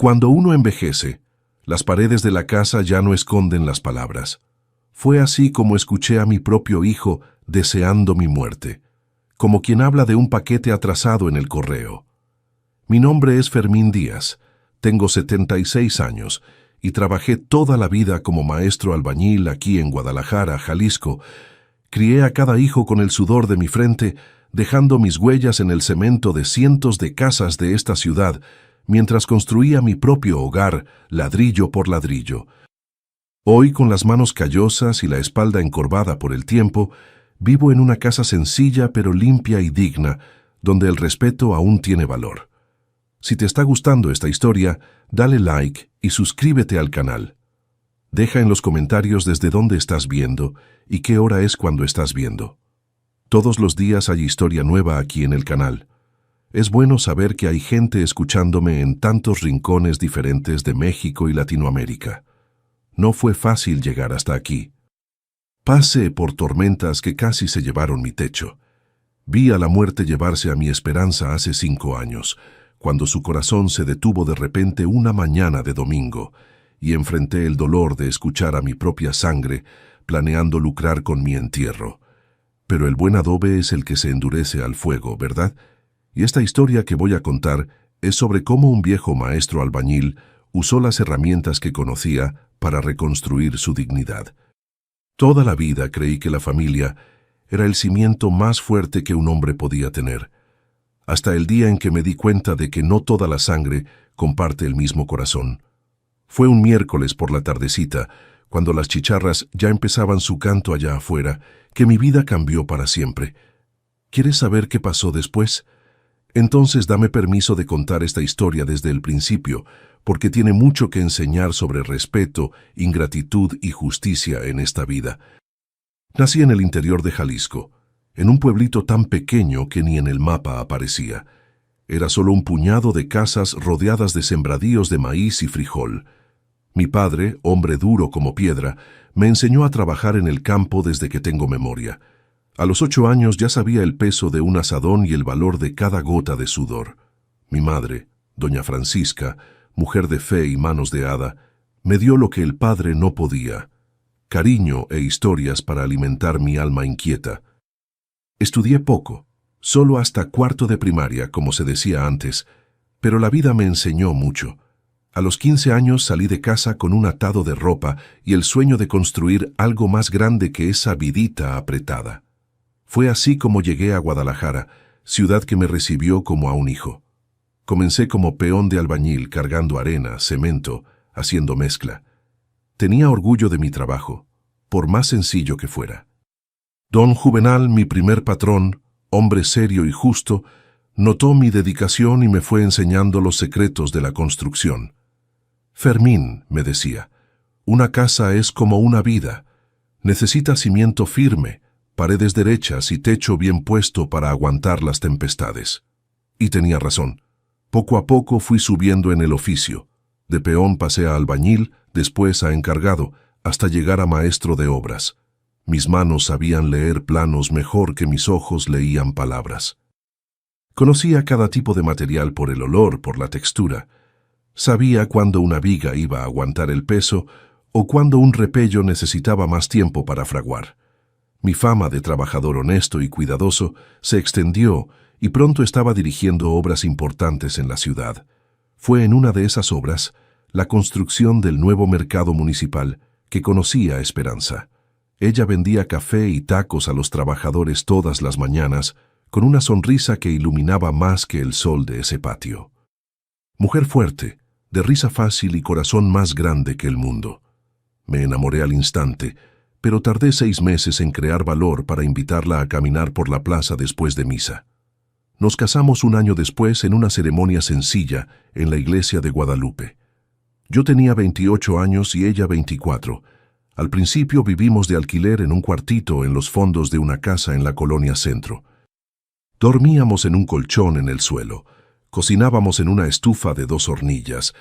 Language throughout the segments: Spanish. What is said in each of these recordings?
Cuando uno envejece, las paredes de la casa ya no esconden las palabras. Fue así como escuché a mi propio hijo deseando mi muerte, como quien habla de un paquete atrasado en el correo. Mi nombre es Fermín Díaz, tengo 76 años y trabajé toda la vida como maestro albañil aquí en Guadalajara, Jalisco. Crié a cada hijo con el sudor de mi frente, dejando mis huellas en el cemento de cientos de casas de esta ciudad, mientras construía mi propio hogar, ladrillo por ladrillo. Hoy, con las manos callosas y la espalda encorvada por el tiempo, vivo en una casa sencilla pero limpia y digna, donde el respeto aún tiene valor. Si te está gustando esta historia, dale like y suscríbete al canal. Deja en los comentarios desde dónde estás viendo y qué hora es cuando estás viendo. Todos los días hay historia nueva aquí en el canal. Es bueno saber que hay gente escuchándome en tantos rincones diferentes de México y Latinoamérica. No fue fácil llegar hasta aquí. Pasé por tormentas que casi se llevaron mi techo. Vi a la muerte llevarse a mi esperanza hace 5 años, cuando su corazón se detuvo de repente una mañana de domingo, y enfrenté el dolor de escuchar a mi propia sangre planeando lucrar con mi entierro. Pero el buen adobe es el que se endurece al fuego, ¿verdad? Y esta historia que voy a contar es sobre cómo un viejo maestro albañil usó las herramientas que conocía para reconstruir su dignidad. Toda la vida creí que la familia era el cimiento más fuerte que un hombre podía tener, hasta el día en que me di cuenta de que no toda la sangre comparte el mismo corazón. Fue un miércoles por la tardecita, cuando las chicharras ya empezaban su canto allá afuera, que mi vida cambió para siempre. ¿Quieres saber qué pasó después? Entonces dame permiso de contar esta historia desde el principio, porque tiene mucho que enseñar sobre respeto, ingratitud y justicia en esta vida. Nací en el interior de Jalisco, en un pueblito tan pequeño que ni en el mapa aparecía. Era solo un puñado de casas rodeadas de sembradíos de maíz y frijol. Mi padre, hombre duro como piedra, me enseñó a trabajar en el campo desde que tengo memoria. A los 8 años ya sabía el peso de un azadón y el valor de cada gota de sudor. Mi madre, doña Francisca, mujer de fe y manos de hada, me dio lo que el padre no podía: cariño e historias para alimentar mi alma inquieta. Estudié poco, solo hasta 4º de primaria, como se decía antes, pero la vida me enseñó mucho. A los 15 años salí de casa con un atado de ropa y el sueño de construir algo más grande que esa vidita apretada. Fue así como llegué a Guadalajara, ciudad que me recibió como a un hijo. Comencé como peón de albañil, cargando arena, cemento, haciendo mezcla. Tenía orgullo de mi trabajo, por más sencillo que fuera. Don Juvenal, mi primer patrón, hombre serio y justo, notó mi dedicación y me fue enseñando los secretos de la construcción. Fermín, me decía, una casa es como una vida. Necesita cimiento firme, paredes derechas y techo bien puesto para aguantar las tempestades. Y tenía razón. Poco a poco fui subiendo en el oficio. De peón pasé a albañil, después a encargado, hasta llegar a maestro de obras. Mis manos sabían leer planos mejor que mis ojos leían palabras. Conocía cada tipo de material por el olor, por la textura. Sabía cuándo una viga iba a aguantar el peso o cuándo un repello necesitaba más tiempo para fraguar. Mi fama de trabajador honesto y cuidadoso se extendió y pronto estaba dirigiendo obras importantes en la ciudad. Fue en una de esas obras, la construcción del nuevo mercado municipal, que conocí a Esperanza. Ella vendía café y tacos a los trabajadores todas las mañanas, con una sonrisa que iluminaba más que el sol de ese patio. Mujer fuerte, de risa fácil y corazón más grande que el mundo. Me enamoré al instante, pero tardé 6 meses en crear valor para invitarla a caminar por la plaza después de misa. Nos casamos un año después en una ceremonia sencilla en la iglesia de Guadalupe. Yo tenía 28 años y ella 24. Al principio vivimos de alquiler en un cuartito en los fondos de una casa en la colonia Centro. Dormíamos en un colchón en el suelo, cocinábamos en una estufa de 2 hornillas,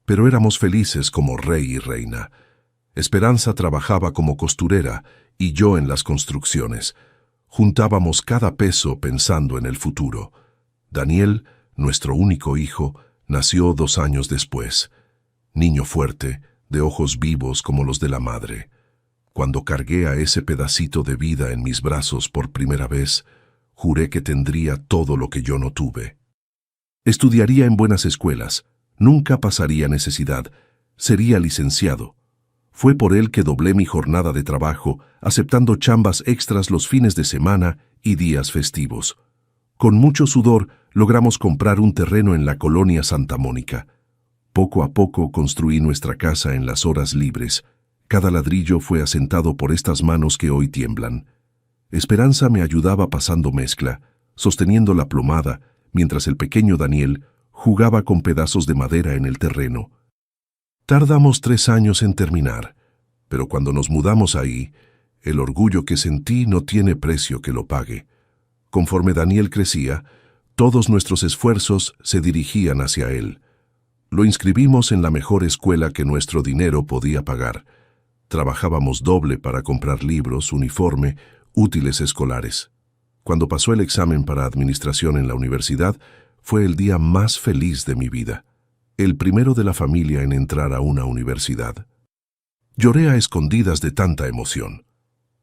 pero éramos felices como rey y reina. Esperanza trabajaba como costurera y yo en las construcciones. Juntábamos cada peso pensando en el futuro. Daniel, nuestro único hijo, Nació 2 años después. Niño fuerte, de ojos vivos como los de la madre. Cuando cargué a ese pedacito de vida en mis brazos por primera vez, juré que tendría todo lo que yo no tuve. Estudiaría en buenas escuelas, nunca pasaría necesidad, sería licenciado. Fue por él que doblé mi jornada de trabajo, aceptando chambas extras los fines de semana y días festivos. Con mucho sudor logramos comprar un terreno en la colonia Santa Mónica. Poco a poco construí nuestra casa en las horas libres. Cada ladrillo fue asentado por estas manos que hoy tiemblan. Esperanza me ayudaba pasando mezcla, sosteniendo la plomada, mientras el pequeño Daniel jugaba con pedazos de madera en el terreno. Tardamos 3 años en terminar, pero cuando nos mudamos ahí, el orgullo que sentí no tiene precio que lo pague. Conforme Daniel crecía, todos nuestros esfuerzos se dirigían hacia él. Lo inscribimos en la mejor escuela que nuestro dinero podía pagar. Trabajábamos doble para comprar libros, uniforme, útiles escolares. Cuando pasó el examen para administración en la universidad, fue el día más feliz de mi vida. El primero de la familia en entrar a una universidad. Lloré a escondidas de tanta emoción.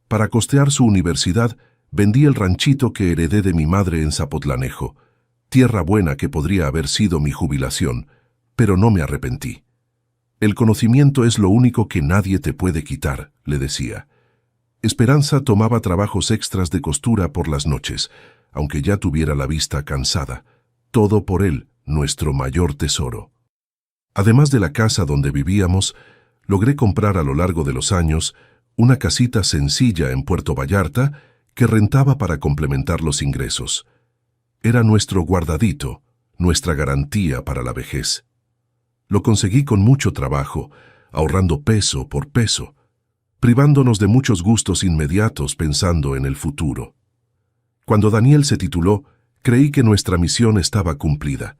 Para costear su universidad, vendí el ranchito que heredé de mi madre en Zapotlanejo, tierra buena que podría haber sido mi jubilación, pero no me arrepentí. El conocimiento es lo único que nadie te puede quitar, le decía. Esperanza tomaba trabajos extras de costura por las noches, aunque ya tuviera la vista cansada. Todo por él, nuestro mayor tesoro. Además de la casa donde vivíamos, logré comprar a lo largo de los años una casita sencilla en Puerto Vallarta que rentaba para complementar los ingresos. Era nuestro guardadito, nuestra garantía para la vejez. Lo conseguí con mucho trabajo, ahorrando peso por peso, privándonos de muchos gustos inmediatos pensando en el futuro. Cuando Daniel se tituló, creí que nuestra misión estaba cumplida.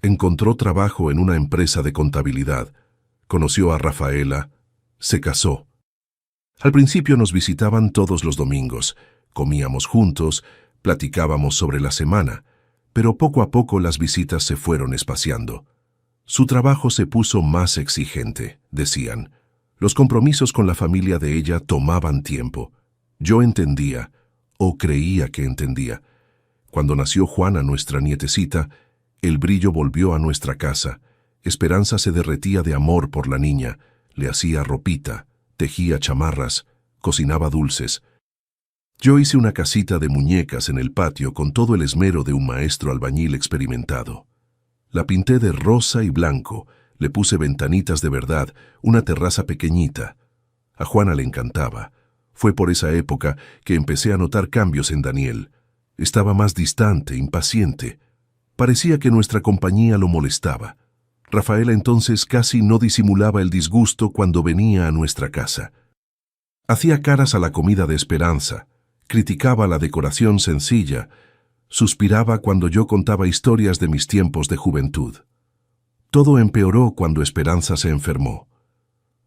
Encontró trabajo en una empresa de contabilidad, conoció a Rafaela, se casó. Al principio nos visitaban todos los domingos, comíamos juntos, platicábamos sobre la semana, pero poco a poco las visitas se fueron espaciando. Su trabajo se puso más exigente, decían. Los compromisos con la familia de ella tomaban tiempo. Yo entendía, o creía que entendía. Cuando nació Juana, nuestra nietecita, el brillo volvió a nuestra casa. Esperanza se derretía de amor por la niña, le hacía ropita, tejía chamarras, cocinaba dulces. Yo hice una casita de muñecas en el patio con todo el esmero de un maestro albañil experimentado. La pinté de rosa y blanco, le puse ventanitas de verdad, una terraza pequeñita. A Juana le encantaba. Fue por esa época que empecé a notar cambios en Daniel. Estaba más distante, impaciente. Parecía que nuestra compañía lo molestaba. Rafaela entonces casi no disimulaba el disgusto cuando venía a nuestra casa. Hacía caras a la comida de Esperanza, criticaba la decoración sencilla, suspiraba cuando yo contaba historias de mis tiempos de juventud. Todo empeoró cuando Esperanza se enfermó.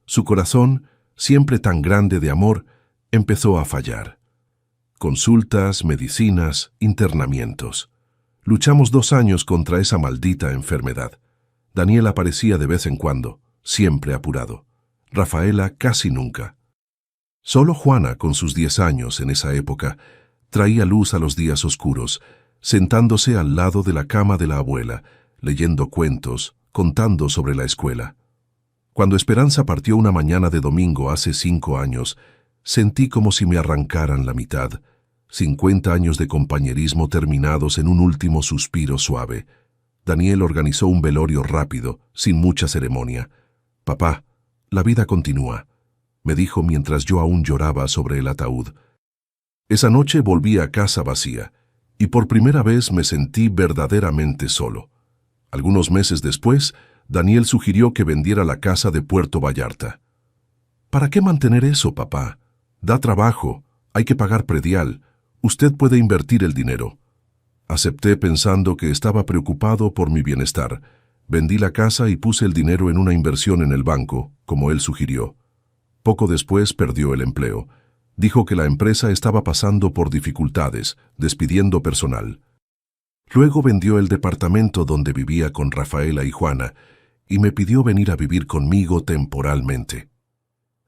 Su corazón, siempre tan grande de amor, empezó a fallar. Consultas, medicinas, internamientos. Luchamos 2 años contra esa maldita enfermedad. Daniel aparecía de vez en cuando, siempre apurado. Rafaela casi nunca. Solo Juana, con sus 10 años en esa época, traía luz a los días oscuros, sentándose al lado de la cama de la abuela, leyendo cuentos, contando sobre la escuela. Cuando Esperanza partió una mañana de domingo hace 5 años, sentí como si me arrancaran la mitad, 50 años de compañerismo terminados en un último suspiro suave. Daniel organizó un velorio rápido, sin mucha ceremonia. «Papá, la vida continúa», me dijo mientras yo aún lloraba sobre el ataúd. Esa noche volví a casa vacía, y por primera vez me sentí verdaderamente solo. Algunos meses después, Daniel sugirió que vendiera la casa de Puerto Vallarta. «¿Para qué mantener eso, papá? Da trabajo, hay que pagar predial, usted puede invertir el dinero». Acepté pensando que estaba preocupado por mi bienestar. Vendí la casa y puse el dinero en una inversión en el banco, como él sugirió. Poco después perdió el empleo. Dijo que la empresa estaba pasando por dificultades, despidiendo personal. Luego vendió el departamento donde vivía con Rafaela y Juana y me pidió venir a vivir conmigo temporalmente.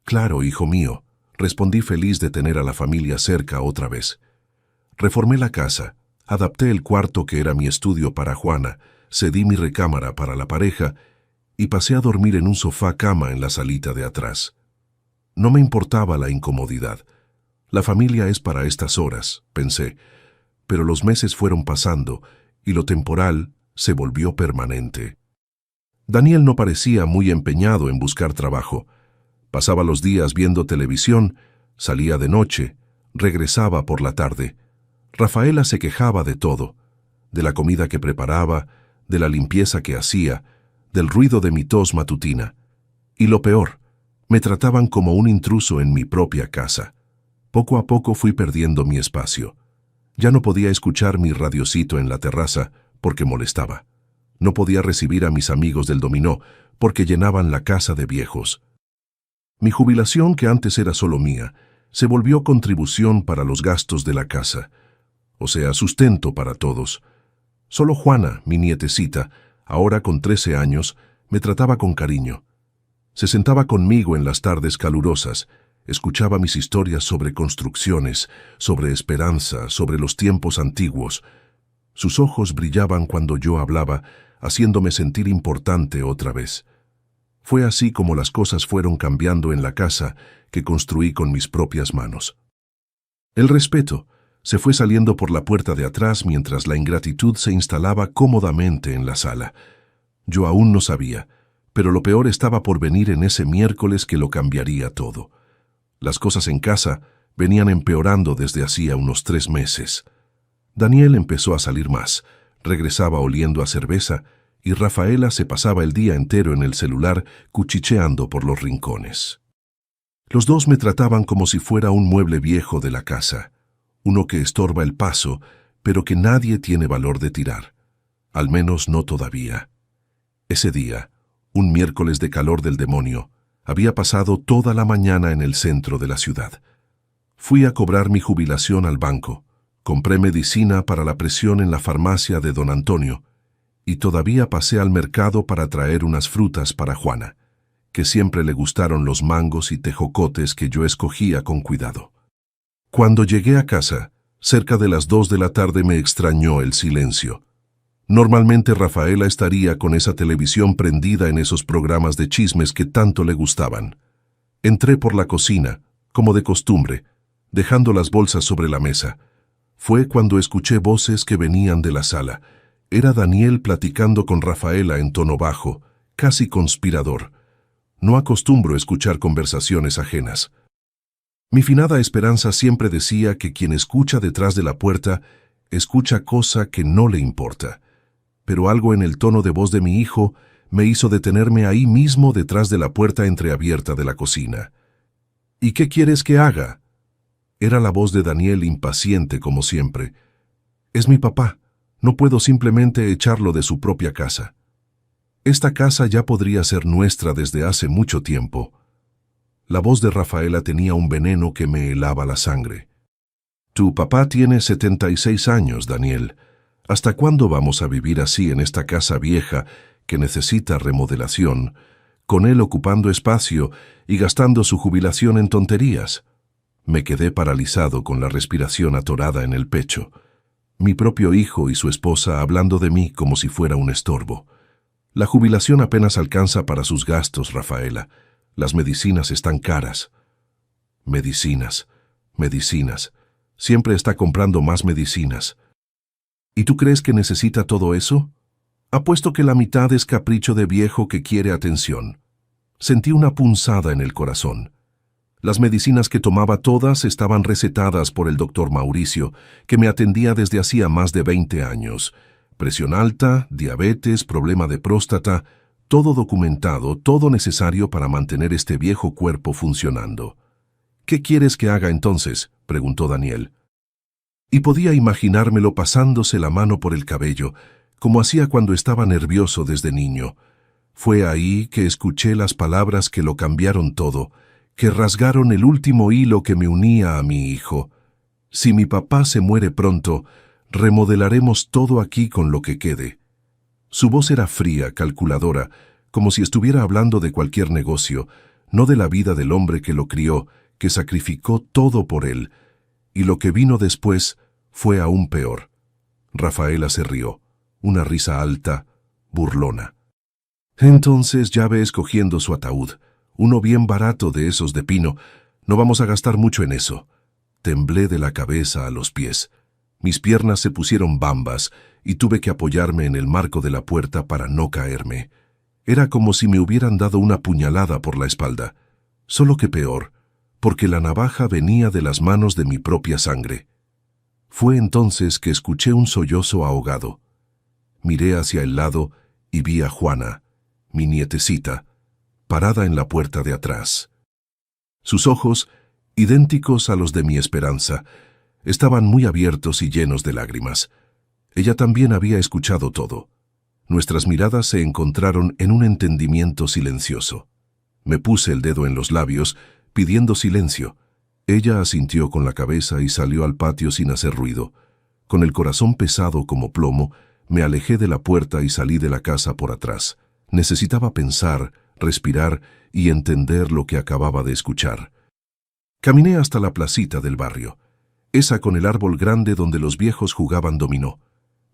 Claro, hijo mío, respondí feliz de tener a la familia cerca otra vez. Reformé la casa, adapté el cuarto que era mi estudio para Juana, cedí mi recámara para la pareja y pasé a dormir en un sofá-cama en la salita de atrás. No me importaba la incomodidad. La familia es para estas horas, pensé, pero los meses fueron pasando y lo temporal se volvió permanente. Daniel no parecía muy empeñado en buscar trabajo. Pasaba los días viendo televisión, salía de noche, regresaba por la tarde. Rafaela se quejaba de todo, de la comida que preparaba, de la limpieza que hacía, del ruido de mi tos matutina. Y lo peor, me trataban como un intruso en mi propia casa. Poco a poco fui perdiendo mi espacio. Ya no podía escuchar mi radiocito en la terraza porque molestaba. No podía recibir a mis amigos del dominó porque llenaban la casa de viejos. Mi jubilación, que antes era solo mía, se volvió contribución para los gastos de la casa, o sea, sustento para todos. Solo Juana, mi nietecita, ahora con 13 años, me trataba con cariño. Se sentaba conmigo en las tardes calurosas, escuchaba mis historias sobre construcciones, sobre esperanza, sobre los tiempos antiguos. Sus ojos brillaban cuando yo hablaba, haciéndome sentir importante otra vez. Fue así como las cosas fueron cambiando en la casa que construí con mis propias manos. El respeto se fue saliendo por la puerta de atrás mientras la ingratitud se instalaba cómodamente en la sala. Yo aún no sabía, pero lo peor estaba por venir en ese miércoles que lo cambiaría todo. Las cosas en casa venían empeorando desde hacía unos 3 meses. Daniel empezó a salir más, regresaba oliendo a cerveza, y Rafaela se pasaba el día entero en el celular cuchicheando por los rincones. Los dos me trataban como si fuera un mueble viejo de la casa, uno que estorba el paso, pero que nadie tiene valor de tirar, al menos no todavía. Ese día, un miércoles de calor del demonio, había pasado toda la mañana en el centro de la ciudad. Fui a cobrar mi jubilación al banco, compré medicina para la presión en la farmacia de don Antonio, y todavía pasé al mercado para traer unas frutas para Juana, que siempre le gustaron los mangos y tejocotes que yo escogía con cuidado. Cuando llegué a casa, cerca de las 2 de la tarde me extrañó el silencio. Normalmente Rafaela estaría con esa televisión prendida en esos programas de chismes que tanto le gustaban. Entré por la cocina, como de costumbre, dejando las bolsas sobre la mesa. Fue cuando escuché voces que venían de la sala. Era Daniel platicando con Rafaela en tono bajo, casi conspirador. No acostumbro escuchar conversaciones ajenas. Mi finada esperanza siempre decía que quien escucha detrás de la puerta, escucha cosa que no le importa. Pero algo en el tono de voz de mi hijo me hizo detenerme ahí mismo detrás de la puerta entreabierta de la cocina. ¿Y qué quieres que haga? Era la voz de Daniel impaciente como siempre. Es mi papá. No puedo simplemente echarlo de su propia casa. Esta casa ya podría ser nuestra desde hace mucho tiempo. La voz de Rafaela tenía un veneno que me helaba la sangre. Tu papá tiene 76 años, Daniel. ¿Hasta cuándo vamos a vivir así en esta casa vieja que necesita remodelación, con él ocupando espacio y gastando su jubilación en tonterías? Me quedé paralizado con la respiración atorada en el pecho. Mi propio hijo y su esposa hablando de mí como si fuera un estorbo. La jubilación apenas alcanza para sus gastos, Rafaela. Las medicinas están caras. Medicinas. Siempre está comprando más medicinas. ¿Y tú crees que necesita todo eso? Apuesto que la mitad es capricho de viejo que quiere atención. Sentí una punzada en el corazón. Las medicinas que tomaba todas estaban recetadas por el doctor Mauricio, que me atendía desde hacía más de 20 años. Presión alta, diabetes, problema de próstata, todo documentado, todo necesario para mantener este viejo cuerpo funcionando. ¿Qué quieres que haga entonces?, preguntó Daniel. Y podía imaginármelo pasándose la mano por el cabello, como hacía cuando estaba nervioso desde niño. Fue ahí que escuché las palabras que lo cambiaron todo, que rasgaron el último hilo que me unía a mi hijo. Si mi papá se muere pronto, Remodelaremos todo aquí con lo que quede. Su voz era fría, calculadora, como si estuviera hablando de cualquier negocio, no de la vida del hombre que lo crió, que sacrificó todo por él. Y lo que vino después fue aún peor. Rafaela se rió, una risa alta, burlona. Entonces ya ve escogiendo su ataúd, uno bien barato de esos de pino. No vamos a gastar mucho en eso. Temblé de la cabeza a los pies. Mis piernas se pusieron bambas y tuve que apoyarme en el marco de la puerta para no caerme. Era como si me hubieran dado una puñalada por la espalda, solo que peor, porque la navaja venía de las manos de mi propia sangre. Fue entonces que escuché un sollozo ahogado. Miré hacia el lado y vi a Juana, mi nietecita, parada en la puerta de atrás. Sus ojos, idénticos a los de mi Esperanza, estaban muy abiertos y llenos de lágrimas. Ella también había escuchado todo. Nuestras miradas se encontraron en un entendimiento silencioso. Me puse el dedo en los labios, pidiendo silencio. Ella asintió con la cabeza y salió al patio sin hacer ruido. Con el corazón pesado como plomo, me alejé de la puerta y salí de la casa por atrás. Necesitaba pensar, respirar y entender lo que acababa de escuchar. Caminé hasta la placita del barrio, esa con el árbol grande donde los viejos jugaban dominó.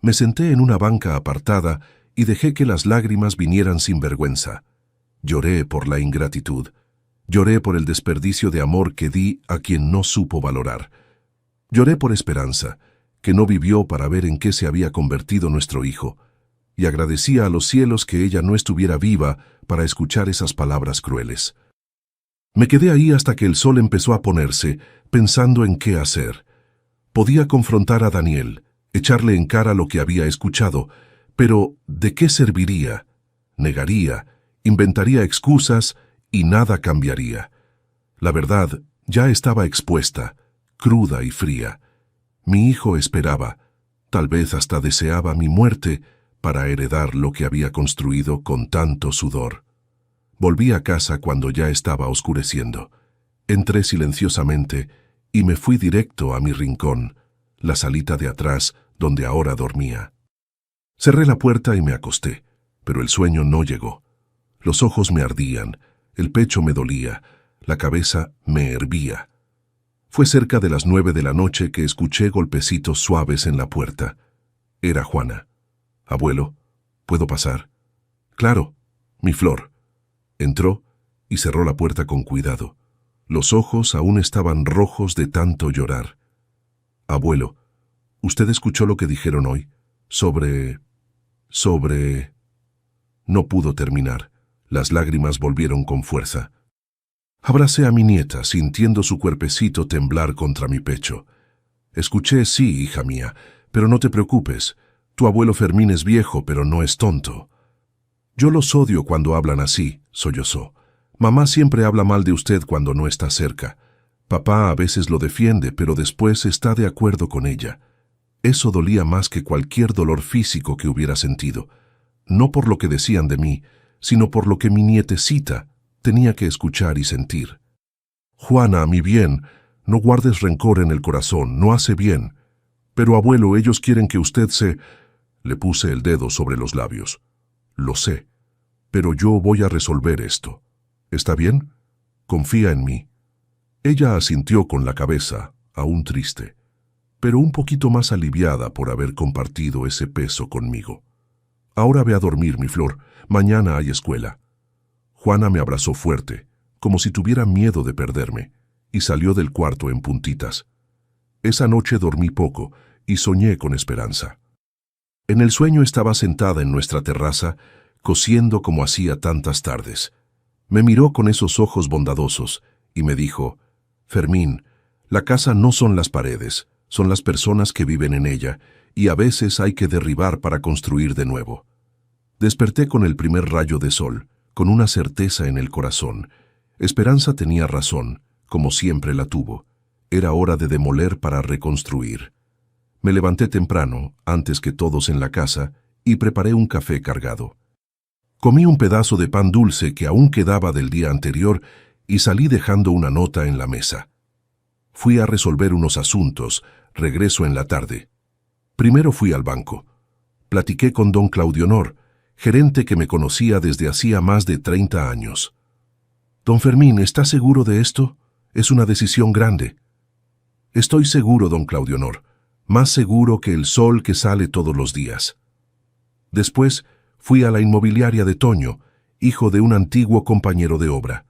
Me senté en una banca apartada y dejé que las lágrimas vinieran sin vergüenza. Lloré por la ingratitud. Lloré por el desperdicio de amor que di a quien no supo valorar. Lloré por Esperanza, que no vivió para ver en qué se había convertido nuestro hijo, y agradecía a los cielos que ella no estuviera viva para escuchar esas palabras crueles. Me quedé ahí hasta que el sol empezó a ponerse, pensando en qué hacer. Podía confrontar a Daniel, echarle en cara lo que había escuchado, pero ¿de qué serviría? Negaría, inventaría excusas y nada cambiaría. La verdad ya estaba expuesta, cruda y fría. Mi hijo esperaba, tal vez hasta deseaba mi muerte para heredar lo que había construido con tanto sudor. Volví a casa cuando ya estaba oscureciendo. Entré silenciosamente y me fui directo a mi rincón, la salita de atrás donde ahora dormía. Cerré la puerta y me acosté, pero el sueño no llegó. Los ojos me ardían, el pecho me dolía, la cabeza me hervía. Fue cerca de las 9 de la noche que escuché golpecitos suaves en la puerta. Era Juana. «Abuelo, ¿puedo pasar?» «Claro, mi flor». Entró y cerró la puerta con cuidado. Los ojos aún estaban rojos de tanto llorar. «Abuelo, ¿usted escuchó lo que dijeron hoy? Sobre... No pudo terminar. Las lágrimas volvieron con fuerza. Abracé a mi nieta, sintiendo su cuerpecito temblar contra mi pecho. «Escuché, sí, hija mía, pero no te preocupes. Tu abuelo Fermín es viejo, pero no es tonto». «Yo los odio cuando hablan así», sollozó. «Mamá siempre habla mal de usted cuando no está cerca. Papá a veces lo defiende, pero después está de acuerdo con ella». Eso dolía más que cualquier dolor físico que hubiera sentido. No por lo que decían de mí, sino por lo que mi nietecita tenía que escuchar y sentir. «Juana, mi bien, no guardes rencor en el corazón, no hace bien. Pero abuelo, ellos quieren que usted se...» Le puse el dedo sobre los labios. «Lo sé, pero yo voy a resolver esto. ¿Está bien? Confía en mí». Ella asintió con la cabeza, aún triste, pero un poquito más aliviada por haber compartido ese peso conmigo. «Ahora ve a dormir, mi flor, mañana hay escuela». Juana me abrazó fuerte, como si tuviera miedo de perderme, y salió del cuarto en puntitas. Esa noche dormí poco y soñé con Esperanza. En el sueño estaba sentada en nuestra terraza, cosiendo como hacía tantas tardes. Me miró con esos ojos bondadosos y me dijo: «Fermín, la casa no son las paredes, son las personas que viven en ella, y a veces hay que derribar para construir de nuevo». Desperté con el primer rayo de sol, con una certeza en el corazón. Esperanza tenía razón, como siempre la tuvo. Era hora de demoler para reconstruir. Me levanté temprano, antes que todos en la casa, y preparé un café cargado. Comí un pedazo de pan dulce que aún quedaba del día anterior y salí dejando una nota en la mesa. Fui a resolver unos asuntos, regreso en la tarde. Primero fui al banco. Platiqué con don Claudionor, gerente que me conocía desde hacía más de 30 años. «Don Fermín, ¿está seguro de esto? Es una decisión grande». «Estoy seguro, don Claudionor, más seguro que el sol que sale todos los días». Después fui a la inmobiliaria de Toño, hijo de un antiguo compañero de obra.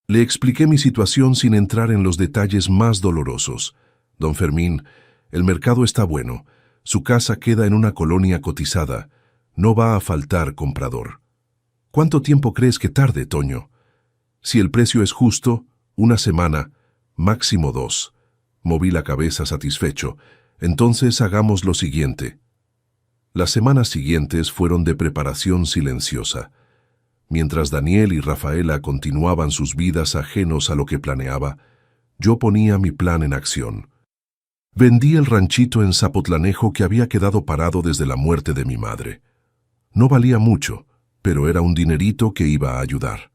Le expliqué mi situación sin entrar en los detalles más dolorosos. «Don Fermín, el mercado está bueno, su casa queda en una colonia cotizada, no va a faltar comprador». «¿Cuánto tiempo crees que tarde, Toño?» «Si el precio es justo, 1 semana, máximo 2». Moví la cabeza satisfecho. «Entonces hagamos lo siguiente». Las semanas siguientes fueron de preparación silenciosa. Mientras Daniel y Rafaela continuaban sus vidas ajenos a lo que planeaba, yo ponía mi plan en acción. Vendí el ranchito en Zapotlanejo que había quedado parado desde la muerte de mi madre. No valía mucho, pero era un dinerito que iba a ayudar.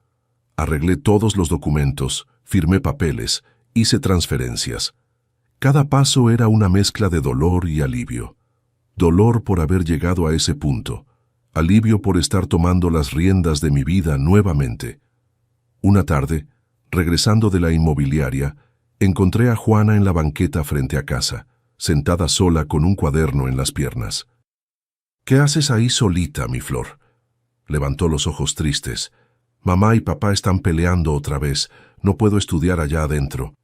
Arreglé todos los documentos, firmé papeles, hice transferencias. Cada paso era una mezcla de dolor y alivio. Dolor por haber llegado a ese punto. Alivio por estar tomando las riendas de mi vida nuevamente. Una tarde, regresando de la inmobiliaria, encontré a Juana en la banqueta frente a casa, sentada sola con un cuaderno en las piernas. «¿Qué haces ahí solita, mi flor?» Levantó los ojos tristes. «Mamá y papá están peleando otra vez. No puedo estudiar allá adentro».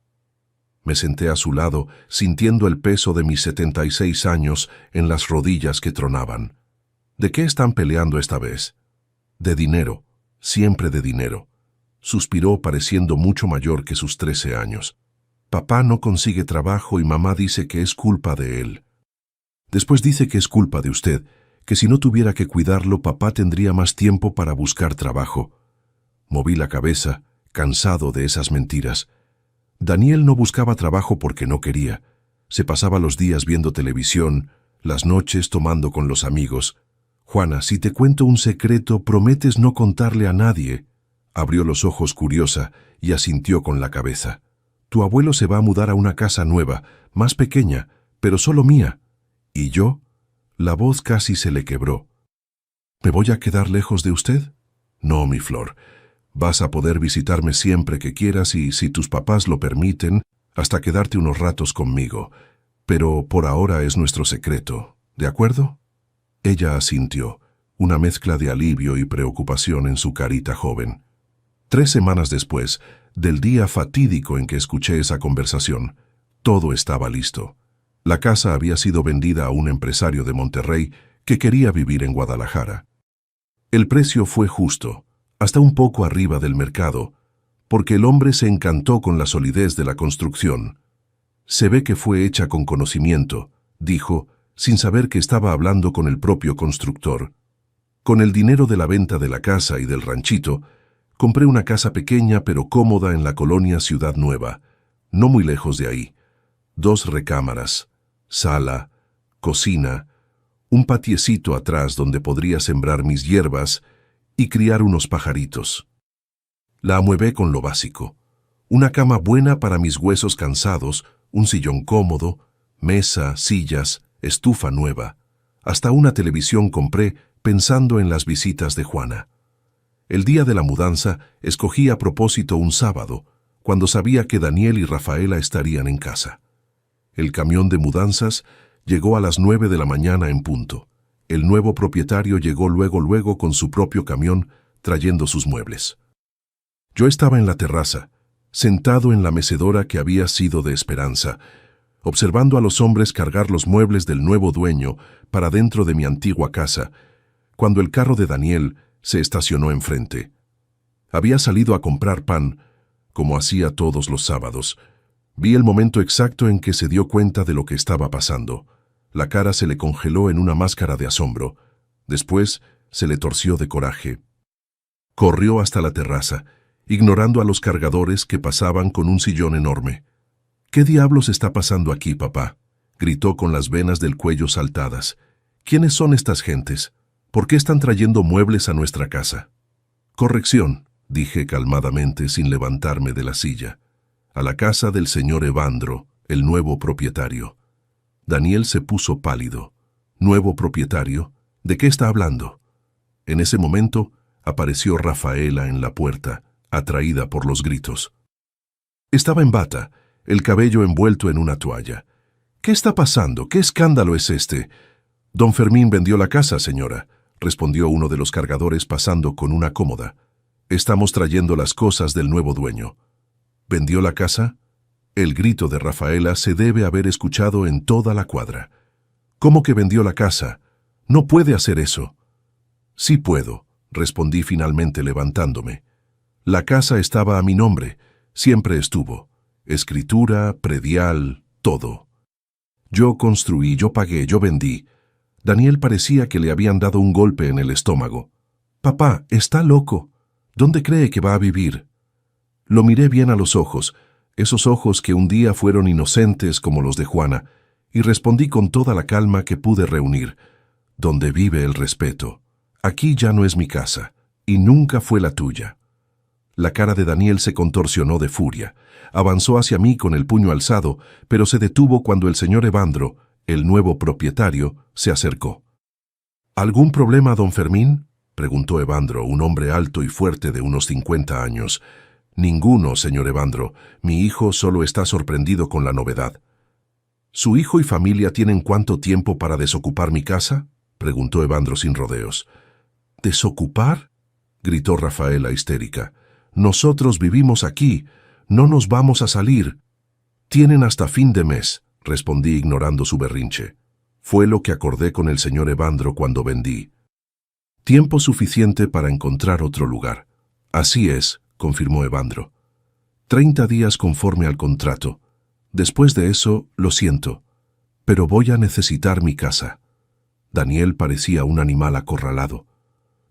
Me senté a su lado, sintiendo el peso de mis 76 años en las rodillas que tronaban. «¿De qué están peleando esta vez?» «De dinero, siempre de dinero», suspiró pareciendo mucho mayor que sus 13 años. «Papá no consigue trabajo y mamá dice que es culpa de él. Después dice que es culpa de usted, que si no tuviera que cuidarlo, papá tendría más tiempo para buscar trabajo». Moví la cabeza, cansado de esas mentiras. Daniel no buscaba trabajo porque no quería. Se pasaba los días viendo televisión, las noches tomando con los amigos. «Juana, si te cuento un secreto, prometes no contarle a nadie». Abrió los ojos curiosa y asintió con la cabeza. «Tu abuelo se va a mudar a una casa nueva, más pequeña, pero solo mía». «¿Y yo?» La voz casi se le quebró. «¿Me voy a quedar lejos de usted?» «No, mi flor. Vas a poder visitarme siempre que quieras y, si tus papás lo permiten, hasta quedarte unos ratos conmigo. Pero por ahora es nuestro secreto, ¿de acuerdo?» Ella asintió, una mezcla de alivio y preocupación en su carita joven. 3 semanas después, del día fatídico en que escuché esa conversación, todo estaba listo. La casa había sido vendida a un empresario de Monterrey que quería vivir en Guadalajara. El precio fue justo, hasta un poco arriba del mercado, porque el hombre se encantó con la solidez de la construcción. «Se ve que fue hecha con conocimiento», dijo, sin saber que estaba hablando con el propio constructor. Con el dinero de la venta de la casa y del ranchito, compré una casa pequeña pero cómoda en la colonia Ciudad Nueva, no muy lejos de ahí. 2 recámaras, sala, cocina, un patiecito atrás donde podría sembrar mis hierbas y criar unos pajaritos. La amueblé con lo básico. Una cama buena para mis huesos cansados, un sillón cómodo, mesa, sillas, estufa nueva. Hasta una televisión compré pensando en las visitas de Juana. El día de la mudanza escogí a propósito un sábado, cuando sabía que Daniel y Rafaela estarían en casa. El camión de mudanzas llegó a las 9 de la mañana en punto. El nuevo propietario llegó luego con su propio camión, trayendo sus muebles. Yo estaba en la terraza, sentado en la mecedora que había sido de Esperanza, observando a los hombres cargar los muebles del nuevo dueño para dentro de mi antigua casa, cuando el carro de Daniel se estacionó enfrente. Había salido a comprar pan, como hacía todos los sábados. Vi el momento exacto en que se dio cuenta de lo que estaba pasando. La cara se le congeló en una máscara de asombro. Después se le torció de coraje. Corrió hasta la terraza, ignorando a los cargadores que pasaban con un sillón enorme. «¿Qué diablos está pasando aquí, papá?», gritó con las venas del cuello saltadas. «¿Quiénes son estas gentes? ¿Por qué están trayendo muebles a nuestra casa?» «Corrección», dije calmadamente sin levantarme de la silla. «A la casa del señor Evandro, el nuevo propietario». Daniel se puso pálido. ¿Nuevo propietario? ¿De qué está hablando? En ese momento apareció Rafaela en la puerta, atraída por los gritos. Estaba en bata, el cabello envuelto en una toalla. ¿Qué está pasando? ¿Qué escándalo es este? Don Fermín vendió la casa, señora, respondió uno de los cargadores pasando con una cómoda. Estamos trayendo las cosas del nuevo dueño. ¿Vendió la casa? El grito de Rafaela se debe haber escuchado en toda la cuadra. ¿Cómo que vendió la casa? No puede hacer eso. Sí puedo, respondí finalmente levantándome. La casa estaba a mi nombre, siempre estuvo. Escritura, predial, todo. Yo construí, yo pagué, yo vendí. Daniel parecía que le habían dado un golpe en el estómago. Papá, está loco. ¿Dónde cree que va a vivir? Lo miré bien a los ojos, esos ojos que un día fueron inocentes como los de Juana, y respondí con toda la calma que pude reunir. Donde vive el respeto. Aquí ya no es mi casa, y nunca fue la tuya. La cara de Daniel se contorsionó de furia. Avanzó hacia mí con el puño alzado, pero se detuvo cuando el señor Evandro, el nuevo propietario, se acercó. ¿Algún problema, don Fermín?, preguntó Evandro, un hombre alto y fuerte de unos 50 años. Ninguno, señor Evandro. Mi hijo solo está sorprendido con la novedad. ¿Su hijo y familia tienen cuánto tiempo para desocupar mi casa?, preguntó Evandro sin rodeos. ¿Desocupar?, gritó Rafaela histérica. Nosotros vivimos aquí. No nos vamos a salir. Tienen hasta fin de mes, respondí ignorando su berrinche. Fue lo que acordé con el señor Evandro cuando vendí. Tiempo suficiente para encontrar otro lugar. Así es, confirmó Evandro. 30 días conforme al contrato. Después de eso, lo siento, pero voy a necesitar mi casa. Daniel parecía un animal acorralado.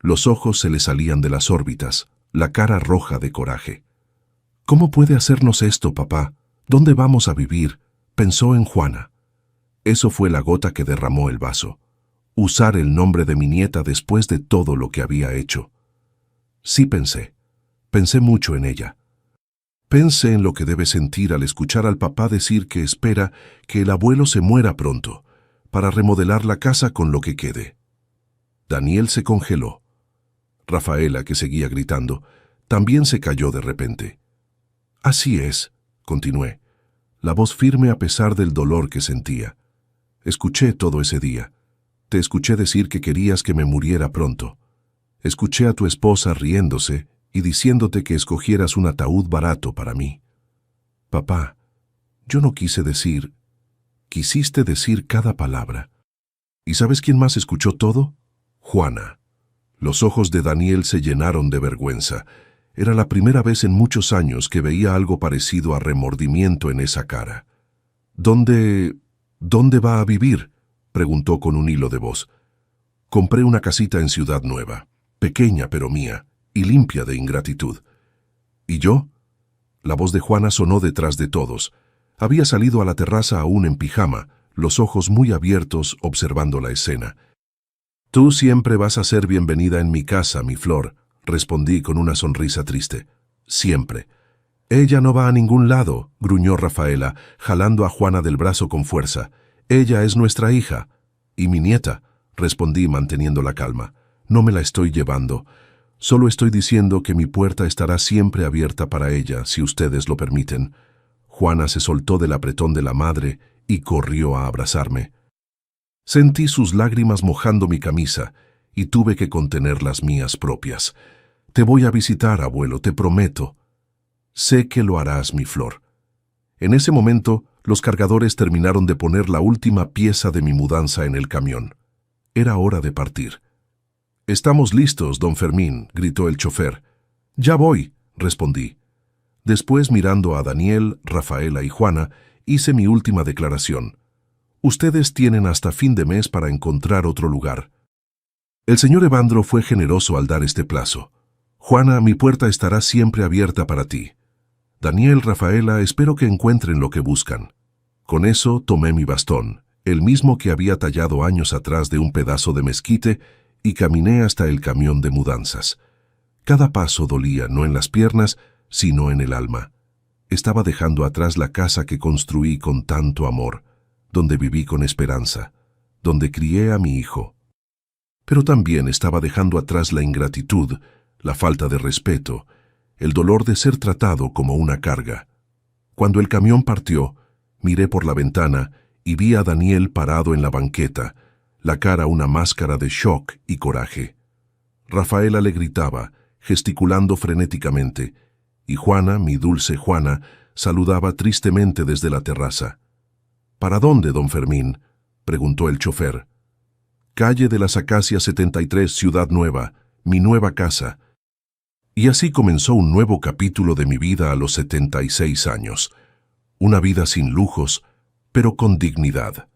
Los ojos se le salían de las órbitas, la cara roja de coraje. ¿Cómo puede hacernos esto, papá? ¿Dónde vamos a vivir? Pensó en Juana. Eso fue la gota que derramó el vaso. Usar el nombre de mi nieta después de todo lo que había hecho. Sí pensé mucho en ella. Pensé en lo que debe sentir al escuchar al papá decir que espera que el abuelo se muera pronto, para remodelar la casa con lo que quede. Daniel se congeló. Rafaela, que seguía gritando, también se calló de repente. Así es, continué, la voz firme a pesar del dolor que sentía. Escuché todo ese día. Te escuché decir que querías que me muriera pronto. Escuché a tu esposa riéndose y diciéndote que escogieras un ataúd barato para mí. Papá, yo no quise decir. Quisiste decir cada palabra. ¿Y sabes quién más escuchó todo? Juana. Los ojos de Daniel se llenaron de vergüenza. Era la primera vez en muchos años que veía algo parecido a remordimiento en esa cara. ¿Dónde va a vivir?, preguntó con un hilo de voz. Compré una casita en Ciudad Nueva, pequeña pero mía, y limpia de ingratitud. ¿Y yo? La voz de Juana sonó detrás de todos. Había salido a la terraza aún en pijama, los ojos muy abiertos observando la escena. Tú siempre vas a ser bienvenida en mi casa, mi flor, respondí con una sonrisa triste. Siempre. Ella no va a ningún lado, gruñó Rafaela, jalando a Juana del brazo con fuerza. Ella es nuestra hija. Y mi nieta, respondí manteniendo la calma. No me la estoy llevando. Solo estoy diciendo que mi puerta estará siempre abierta para ella, si ustedes lo permiten. Juana se soltó del apretón de la madre y corrió a abrazarme. Sentí sus lágrimas mojando mi camisa y tuve que contener las mías propias. Te voy a visitar, abuelo, te prometo. Sé que lo harás, mi flor. En ese momento, los cargadores terminaron de poner la última pieza de mi mudanza en el camión. Era hora de partir. «Estamos listos, don Fermín», gritó el chofer. «Ya voy», respondí. Después, mirando a Daniel, Rafaela y Juana, hice mi última declaración. «Ustedes tienen hasta fin de mes para encontrar otro lugar». El señor Evandro fue generoso al dar este plazo. «Juana, mi puerta estará siempre abierta para ti. Daniel, Rafaela, espero que encuentren lo que buscan». Con eso tomé mi bastón, el mismo que había tallado años atrás de un pedazo de mezquite, y caminé hasta el camión de mudanzas. Cada paso dolía, no en las piernas, sino en el alma. Estaba dejando atrás la casa que construí con tanto amor. donde viví con esperanza, donde crié a mi hijo. Pero también estaba dejando atrás la ingratitud, la falta de respeto, el dolor de ser tratado como una carga. Cuando el camión partió, miré por la ventana y vi a Daniel parado en la banqueta, la cara una máscara de shock y coraje. Rafaela le gritaba, gesticulando frenéticamente, y Juana, mi dulce Juana, saludaba tristemente desde la terraza. ¿Para dónde, don Fermín?, preguntó el chofer. Calle de las Acacias 73, Ciudad Nueva, mi nueva casa. Y así comenzó un nuevo capítulo de mi vida a los 76 años. Una vida sin lujos, pero con dignidad.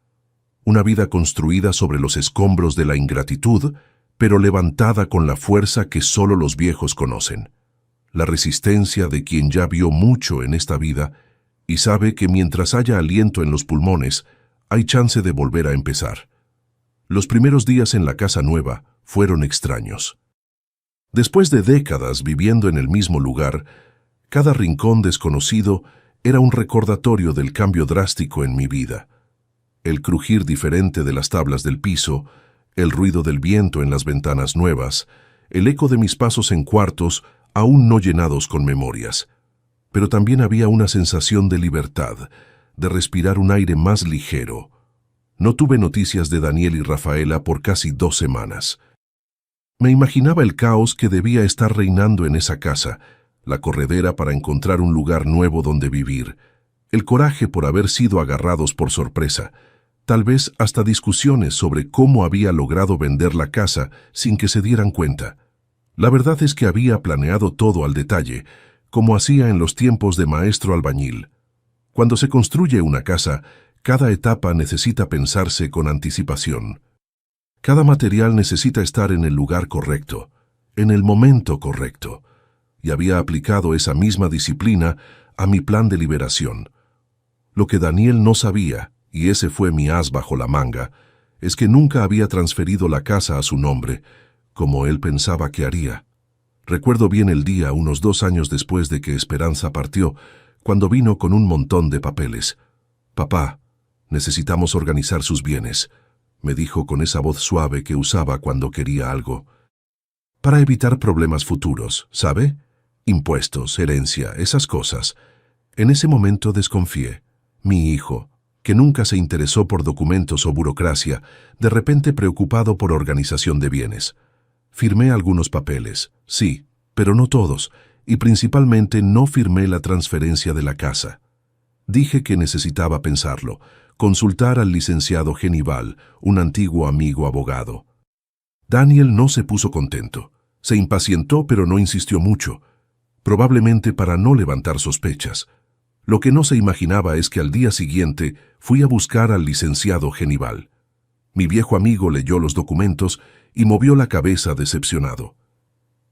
Una vida construida sobre los escombros de la ingratitud, pero levantada con la fuerza que solo los viejos conocen. La resistencia de quien ya vio mucho en esta vida y sabe que mientras haya aliento en los pulmones, hay chance de volver a empezar. Los primeros días en la casa nueva fueron extraños. Después de décadas viviendo en el mismo lugar, cada rincón desconocido era un recordatorio del cambio drástico en mi vida. El crujir diferente de las tablas del piso, el ruido del viento en las ventanas nuevas, el eco de mis pasos en cuartos aún no llenados con memorias. Pero también había una sensación de libertad, de respirar un aire más ligero. No tuve noticias de Daniel y Rafaela por casi 2 semanas. Me imaginaba el caos que debía estar reinando en esa casa, la corredera para encontrar un lugar nuevo donde vivir, el coraje por haber sido agarrados por sorpresa, tal vez hasta discusiones sobre cómo había logrado vender la casa sin que se dieran cuenta. La verdad es que había planeado todo al detalle, como hacía en los tiempos de maestro albañil. Cuando se construye una casa, cada etapa necesita pensarse con anticipación. Cada material necesita estar en el lugar correcto, en el momento correcto, y había aplicado esa misma disciplina a mi plan de liberación. Lo que Daniel no sabía, y ese fue mi as bajo la manga, es que nunca había transferido la casa a su nombre, como él pensaba que haría. Recuerdo bien el día, unos 2 años después de que Esperanza partió, cuando vino con un montón de papeles. «Papá, necesitamos organizar sus bienes», me dijo con esa voz suave que usaba cuando quería algo. «Para evitar problemas futuros, ¿sabe? Impuestos, herencia, esas cosas». En ese momento desconfié. Mi hijo, que nunca se interesó por documentos o burocracia, de repente preocupado por organización de bienes. Firmé algunos papeles, sí, pero no todos, y principalmente no firmé la transferencia de la casa. Dije que necesitaba pensarlo, consultar al licenciado Genival, un antiguo amigo abogado. Daniel no se puso contento. Se impacientó, pero no insistió mucho, probablemente para no levantar sospechas. Lo que no se imaginaba es que al día siguiente fui a buscar al licenciado Genival. Mi viejo amigo leyó los documentos y movió la cabeza decepcionado.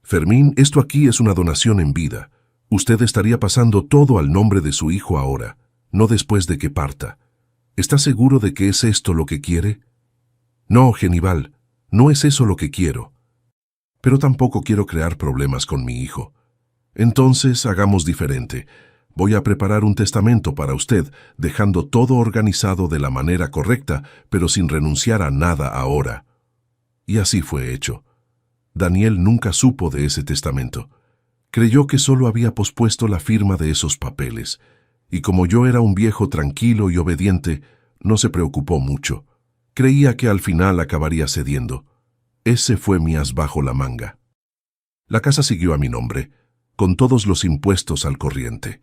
«Fermín, esto aquí es una donación en vida. Usted estaría pasando todo al nombre de su hijo ahora, no después de que parta. ¿Está seguro de que es esto lo que quiere?» «No, Genival, no es eso lo que quiero. Pero tampoco quiero crear problemas con mi hijo. Entonces hagamos diferente. Voy a preparar un testamento para usted, dejando todo organizado de la manera correcta, pero sin renunciar a nada ahora». Y así fue hecho. Daniel nunca supo de ese testamento. Creyó que solo había pospuesto la firma de esos papeles, y como yo era un viejo tranquilo y obediente, no se preocupó mucho. Creía que al final acabaría cediendo. Ese fue mi as bajo la manga. La casa siguió a mi nombre, con todos los impuestos al corriente.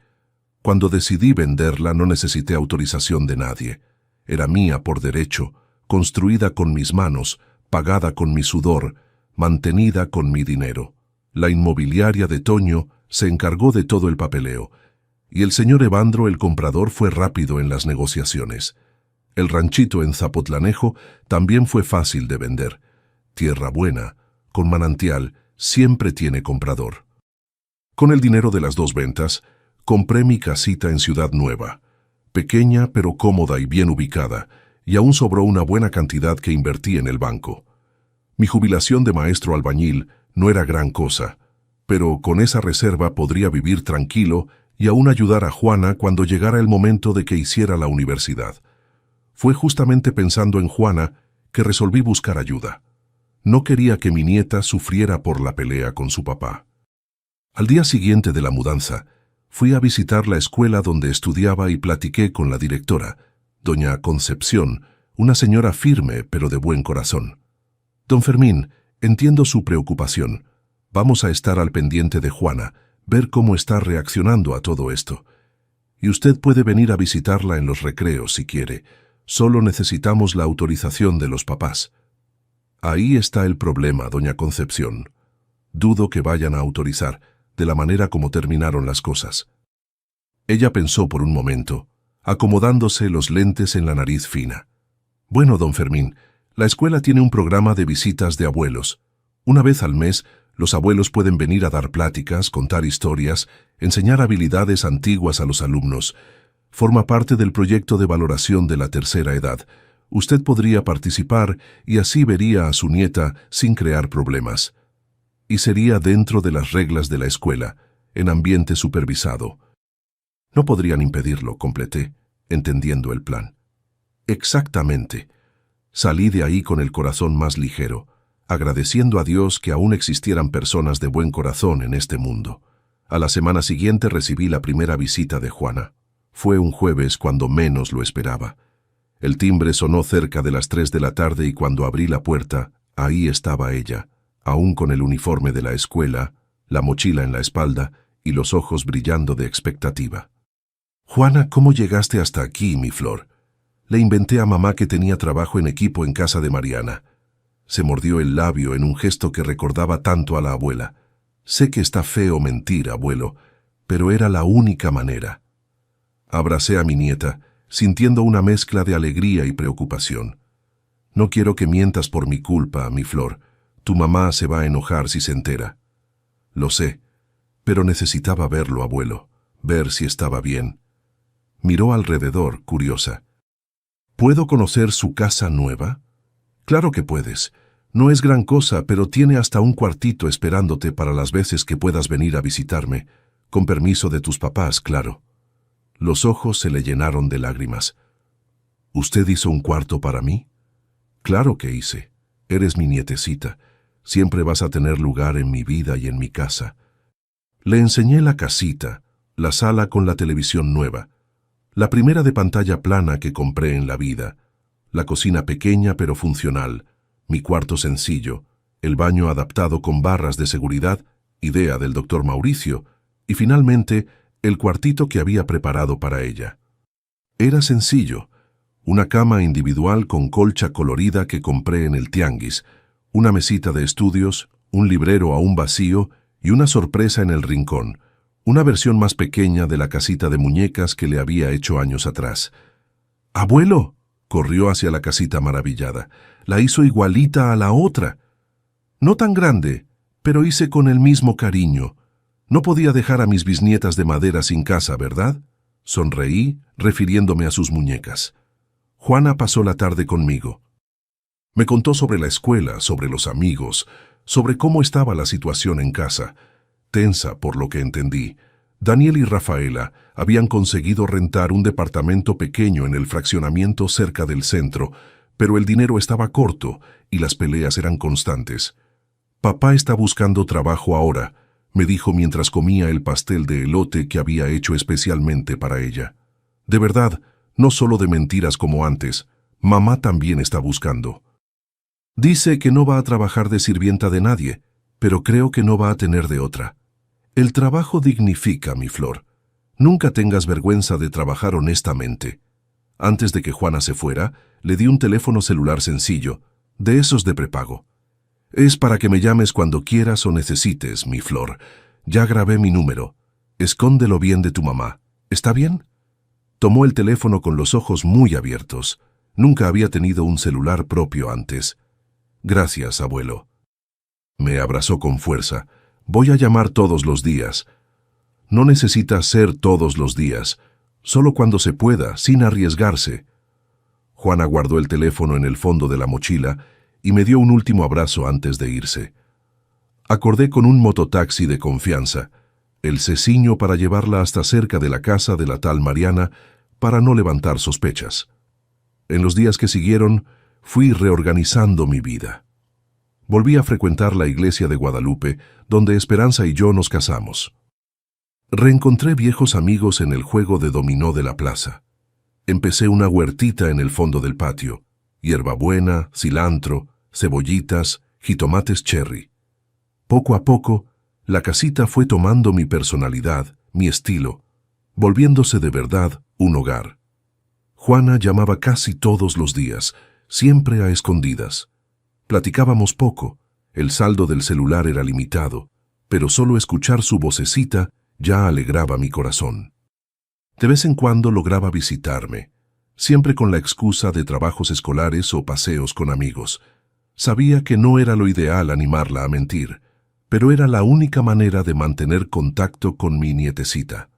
Cuando decidí venderla no necesité autorización de nadie. Era mía por derecho, construida con mis manos, pagada con mi sudor, mantenida con mi dinero. La inmobiliaria de Toño se encargó de todo el papeleo, y el señor Evandro, el comprador, fue rápido en las negociaciones. El ranchito en Zapotlanejo también fue fácil de vender. Tierra buena, con manantial, siempre tiene comprador. Con el dinero de las 2 ventas, compré mi casita en Ciudad Nueva, pequeña pero cómoda y bien ubicada, y aún sobró una buena cantidad que invertí en el banco. Mi jubilación de maestro albañil no era gran cosa, pero con esa reserva podría vivir tranquilo y aún ayudar a Juana cuando llegara el momento de que hiciera la universidad. Fue justamente pensando en Juana que resolví buscar ayuda. No quería que mi nieta sufriera por la pelea con su papá. Al día siguiente de la mudanza, fui a visitar la escuela donde estudiaba y platiqué con la directora, doña Concepción, una señora firme pero de buen corazón. Don Fermín, entiendo su preocupación. Vamos a estar al pendiente de Juana, ver cómo está reaccionando a todo esto. Y usted puede venir a visitarla en los recreos si quiere. Solo necesitamos la autorización de los papás. Ahí está el problema, doña Concepción. Dudo que vayan a autorizar, de la manera como terminaron las cosas. Ella pensó por un momento, acomodándose los lentes en la nariz fina. Bueno, don Fermín, la escuela tiene un programa de visitas de abuelos. Una vez al mes, los abuelos pueden venir a dar pláticas, contar historias, enseñar habilidades antiguas a los alumnos. Forma parte del proyecto de valoración de la tercera edad. Usted podría participar y así vería a su nieta sin crear problemas. Y sería dentro de las reglas de la escuela, en ambiente supervisado. No podrían impedirlo, completé, entendiendo el plan. Exactamente. Salí de ahí con el corazón más ligero, agradeciendo a Dios que aún existieran personas de buen corazón en este mundo. A la semana siguiente recibí la primera visita de Juana. Fue un jueves cuando menos lo esperaba. El timbre sonó cerca de las 3 de la tarde y cuando abrí la puerta, ahí estaba ella, aún con el uniforme de la escuela, la mochila en la espalda y los ojos brillando de expectativa. «Juana, ¿cómo llegaste hasta aquí, mi flor?» Le inventé a mamá que tenía trabajo en equipo en casa de Mariana. Se mordió el labio en un gesto que recordaba tanto a la abuela. Sé que está feo mentir, abuelo, pero era la única manera. Abracé a mi nieta, sintiendo una mezcla de alegría y preocupación. No quiero que mientas por mi culpa, mi flor. Tu mamá se va a enojar si se entera. Lo sé, pero necesitaba verlo, abuelo, ver si estaba bien. Miró alrededor, curiosa. ¿Puedo conocer su casa nueva? Claro que puedes. No es gran cosa, pero tiene hasta un cuartito esperándote para las veces que puedas venir a visitarme, con permiso de tus papás, claro. Los ojos se le llenaron de lágrimas. ¿Usted hizo un cuarto para mí? Claro que hice. Eres mi nietecita. Siempre vas a tener lugar en mi vida y en mi casa. Le enseñé la casita, la sala con la televisión nueva, la primera de pantalla plana que compré en la vida, la cocina pequeña pero funcional, mi cuarto sencillo, el baño adaptado con barras de seguridad, idea del doctor Mauricio, y finalmente el cuartito que había preparado para ella. Era sencillo, una cama individual con colcha colorida que compré en el tianguis, una mesita de estudios, un librero aún vacío y una sorpresa en el rincón, una versión más pequeña de la casita de muñecas que le había hecho años atrás. «¡Abuelo!», corrió hacia la casita maravillada. «La hizo igualita a la otra. No tan grande, pero hice con el mismo cariño. No podía dejar a mis bisnietas de madera sin casa, ¿verdad?». Sonreí, refiriéndome a sus muñecas. Juana pasó la tarde conmigo. Me contó sobre la escuela, sobre los amigos, sobre cómo estaba la situación en casa. Tensa, por lo que entendí. Daniel y Rafaela habían conseguido rentar un departamento pequeño en el fraccionamiento cerca del centro, pero el dinero estaba corto y las peleas eran constantes. «Papá está buscando trabajo ahora», me dijo mientras comía el pastel de elote que había hecho especialmente para ella. «De verdad, no solo de mentiras como antes, mamá también está buscando. Dice que no va a trabajar de sirvienta de nadie, pero creo que no va a tener de otra. El trabajo dignifica, mi flor. Nunca tengas vergüenza de trabajar honestamente». Antes de que Juana se fuera, le di un teléfono celular sencillo, de esos de prepago. «Es para que me llames cuando quieras o necesites, mi flor. Ya grabé mi número. Escóndelo bien de tu mamá. ¿Está bien?». Tomó el teléfono con los ojos muy abiertos. Nunca había tenido un celular propio antes. «Gracias, abuelo». Me abrazó con fuerza. «Voy a llamar todos los días». «No necesita ser todos los días. Solo cuando se pueda, sin arriesgarse». Juana guardó el teléfono en el fondo de la mochila y me dio un último abrazo antes de irse. Acordé con un mototaxi de confianza, el Ceciño, para llevarla hasta cerca de la casa de la tal Mariana para no levantar sospechas. En los días que siguieron, fui reorganizando mi vida. Volví a frecuentar la iglesia de Guadalupe, donde Esperanza y yo nos casamos. Reencontré viejos amigos en el juego de dominó de la plaza. Empecé una huertita en el fondo del patio, hierbabuena, cilantro, cebollitas, jitomates cherry. Poco a poco, la casita fue tomando mi personalidad, mi estilo, volviéndose de verdad un hogar. Juana llamaba casi todos los días, siempre a escondidas. Platicábamos poco, el saldo del celular era limitado, pero solo escuchar su vocecita ya alegraba mi corazón. De vez en cuando lograba visitarme, siempre con la excusa de trabajos escolares o paseos con amigos. Sabía que no era lo ideal animarla a mentir, pero era la única manera de mantener contacto con mi nietecita.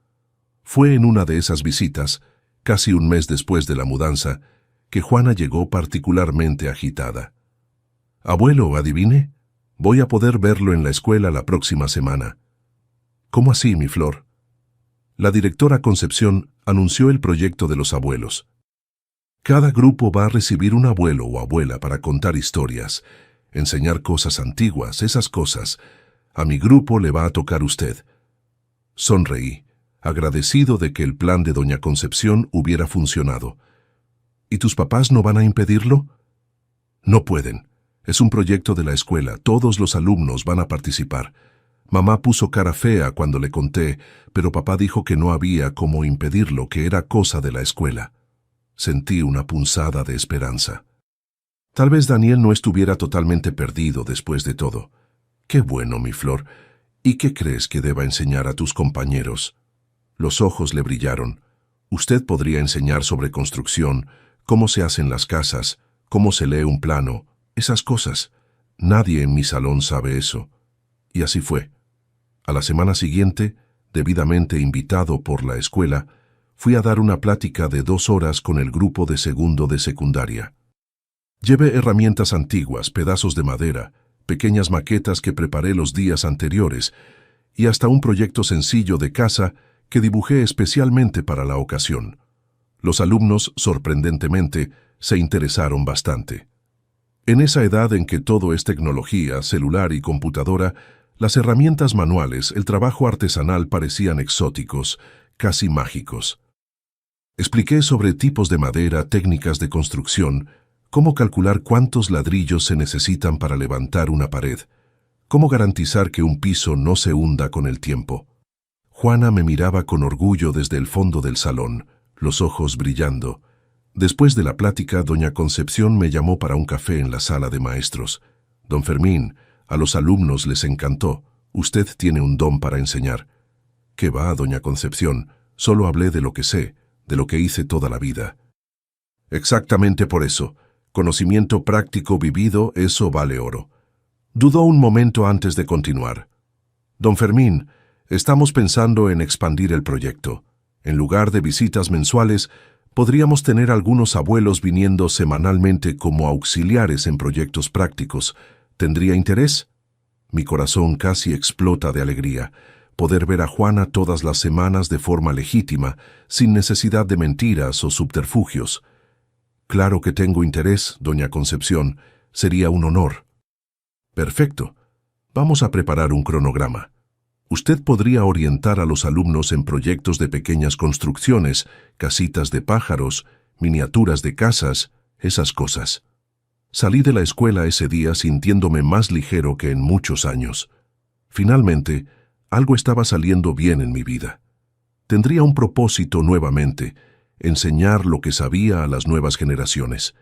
Fue en una de esas visitas, casi un mes después de la mudanza, que Juana llegó particularmente agitada. «Abuelo, adivine, voy a poder verlo en la escuela la próxima semana». «¿Cómo así, mi flor?» La directora Concepción anunció el proyecto de los abuelos. Cada grupo va a recibir un abuelo o abuela para contar historias, enseñar cosas antiguas, esas cosas. A mi grupo le va a tocar usted. Sonreí, agradecido de que el plan de doña Concepción hubiera funcionado. ¿Y tus papás no van a impedirlo? No pueden. Es un proyecto de la escuela, todos los alumnos van a participar. Mamá puso cara fea cuando le conté, pero papá dijo que no había cómo impedirlo, que era cosa de la escuela. Sentí una punzada de esperanza. Tal vez Daniel no estuviera totalmente perdido después de todo. Qué bueno, mi flor. ¿Y qué crees que deba enseñar a tus compañeros? Los ojos le brillaron. Usted podría enseñar sobre construcción, cómo se hacen las casas, cómo se lee un plano, esas cosas. Nadie en mi salón sabe eso. Y así fue. A la semana siguiente, debidamente invitado por la escuela, fui a dar una plática de 2 horas con el grupo de segundo de secundaria. Llevé herramientas antiguas, pedazos de madera, pequeñas maquetas que preparé los días anteriores y hasta un proyecto sencillo de casa que dibujé especialmente para la ocasión. Los alumnos, sorprendentemente, se interesaron bastante. En esa edad en que todo es tecnología, celular y computadora, las herramientas manuales, el trabajo artesanal parecían exóticos, casi mágicos. Expliqué sobre tipos de madera, técnicas de construcción, cómo calcular cuántos ladrillos se necesitan para levantar una pared, cómo garantizar que un piso no se hunda con el tiempo. Juana me miraba con orgullo desde el fondo del salón, los ojos brillando. Después de la plática, doña Concepción me llamó para un café en la sala de maestros. «Don Fermín, a los alumnos les encantó. Usted tiene un don para enseñar». «¿Qué va, doña Concepción? Solo hablé de lo que sé, de lo que hice toda la vida». «Exactamente por eso. Conocimiento práctico vivido, eso vale oro». Dudó un momento antes de continuar. «Don Fermín, estamos pensando en expandir el proyecto. En lugar de visitas mensuales, podríamos tener algunos abuelos viniendo semanalmente como auxiliares en proyectos prácticos. ¿Tendría interés?» Mi corazón casi explota de alegría. Poder ver a Juana todas las semanas de forma legítima, sin necesidad de mentiras o subterfugios. «Claro que tengo interés, doña Concepción. Sería un honor». «Perfecto. Vamos a preparar un cronograma. Usted podría orientar a los alumnos en proyectos de pequeñas construcciones, casitas de pájaros, miniaturas de casas, esas cosas». Salí de la escuela ese día sintiéndome más ligero que en muchos años. Finalmente, algo estaba saliendo bien en mi vida. Tendría un propósito nuevamente, enseñar lo que sabía a las nuevas generaciones.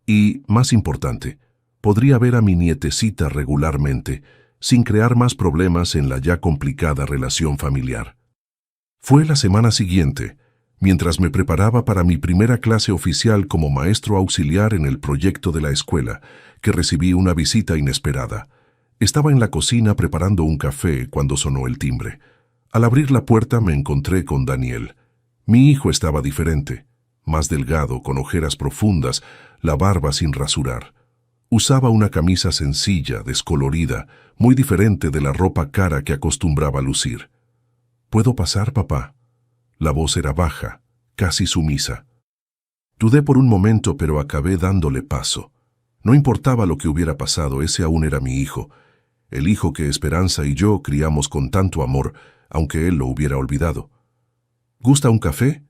Y, más importante, podría ver a mi nietecita regularmente, sin crear más problemas en la ya complicada relación familiar. Fue la semana siguiente, mientras me preparaba para mi primera clase oficial como maestro auxiliar en el proyecto de la escuela, que recibí una visita inesperada. Estaba en la cocina preparando un café cuando sonó el timbre. Al abrir la puerta me encontré con Daniel. Mi hijo estaba diferente, más delgado, con ojeras profundas, la barba sin rasurar. Usaba una camisa sencilla, descolorida, muy diferente de la ropa cara que acostumbraba lucir. «¿Puedo pasar, papá?» La voz era baja, casi sumisa. Dudé por un momento, pero acabé dándole paso. No importaba lo que hubiera pasado, ese aún era mi hijo, el hijo que Esperanza y yo criamos con tanto amor, aunque él lo hubiera olvidado. ¿Gusta un café?,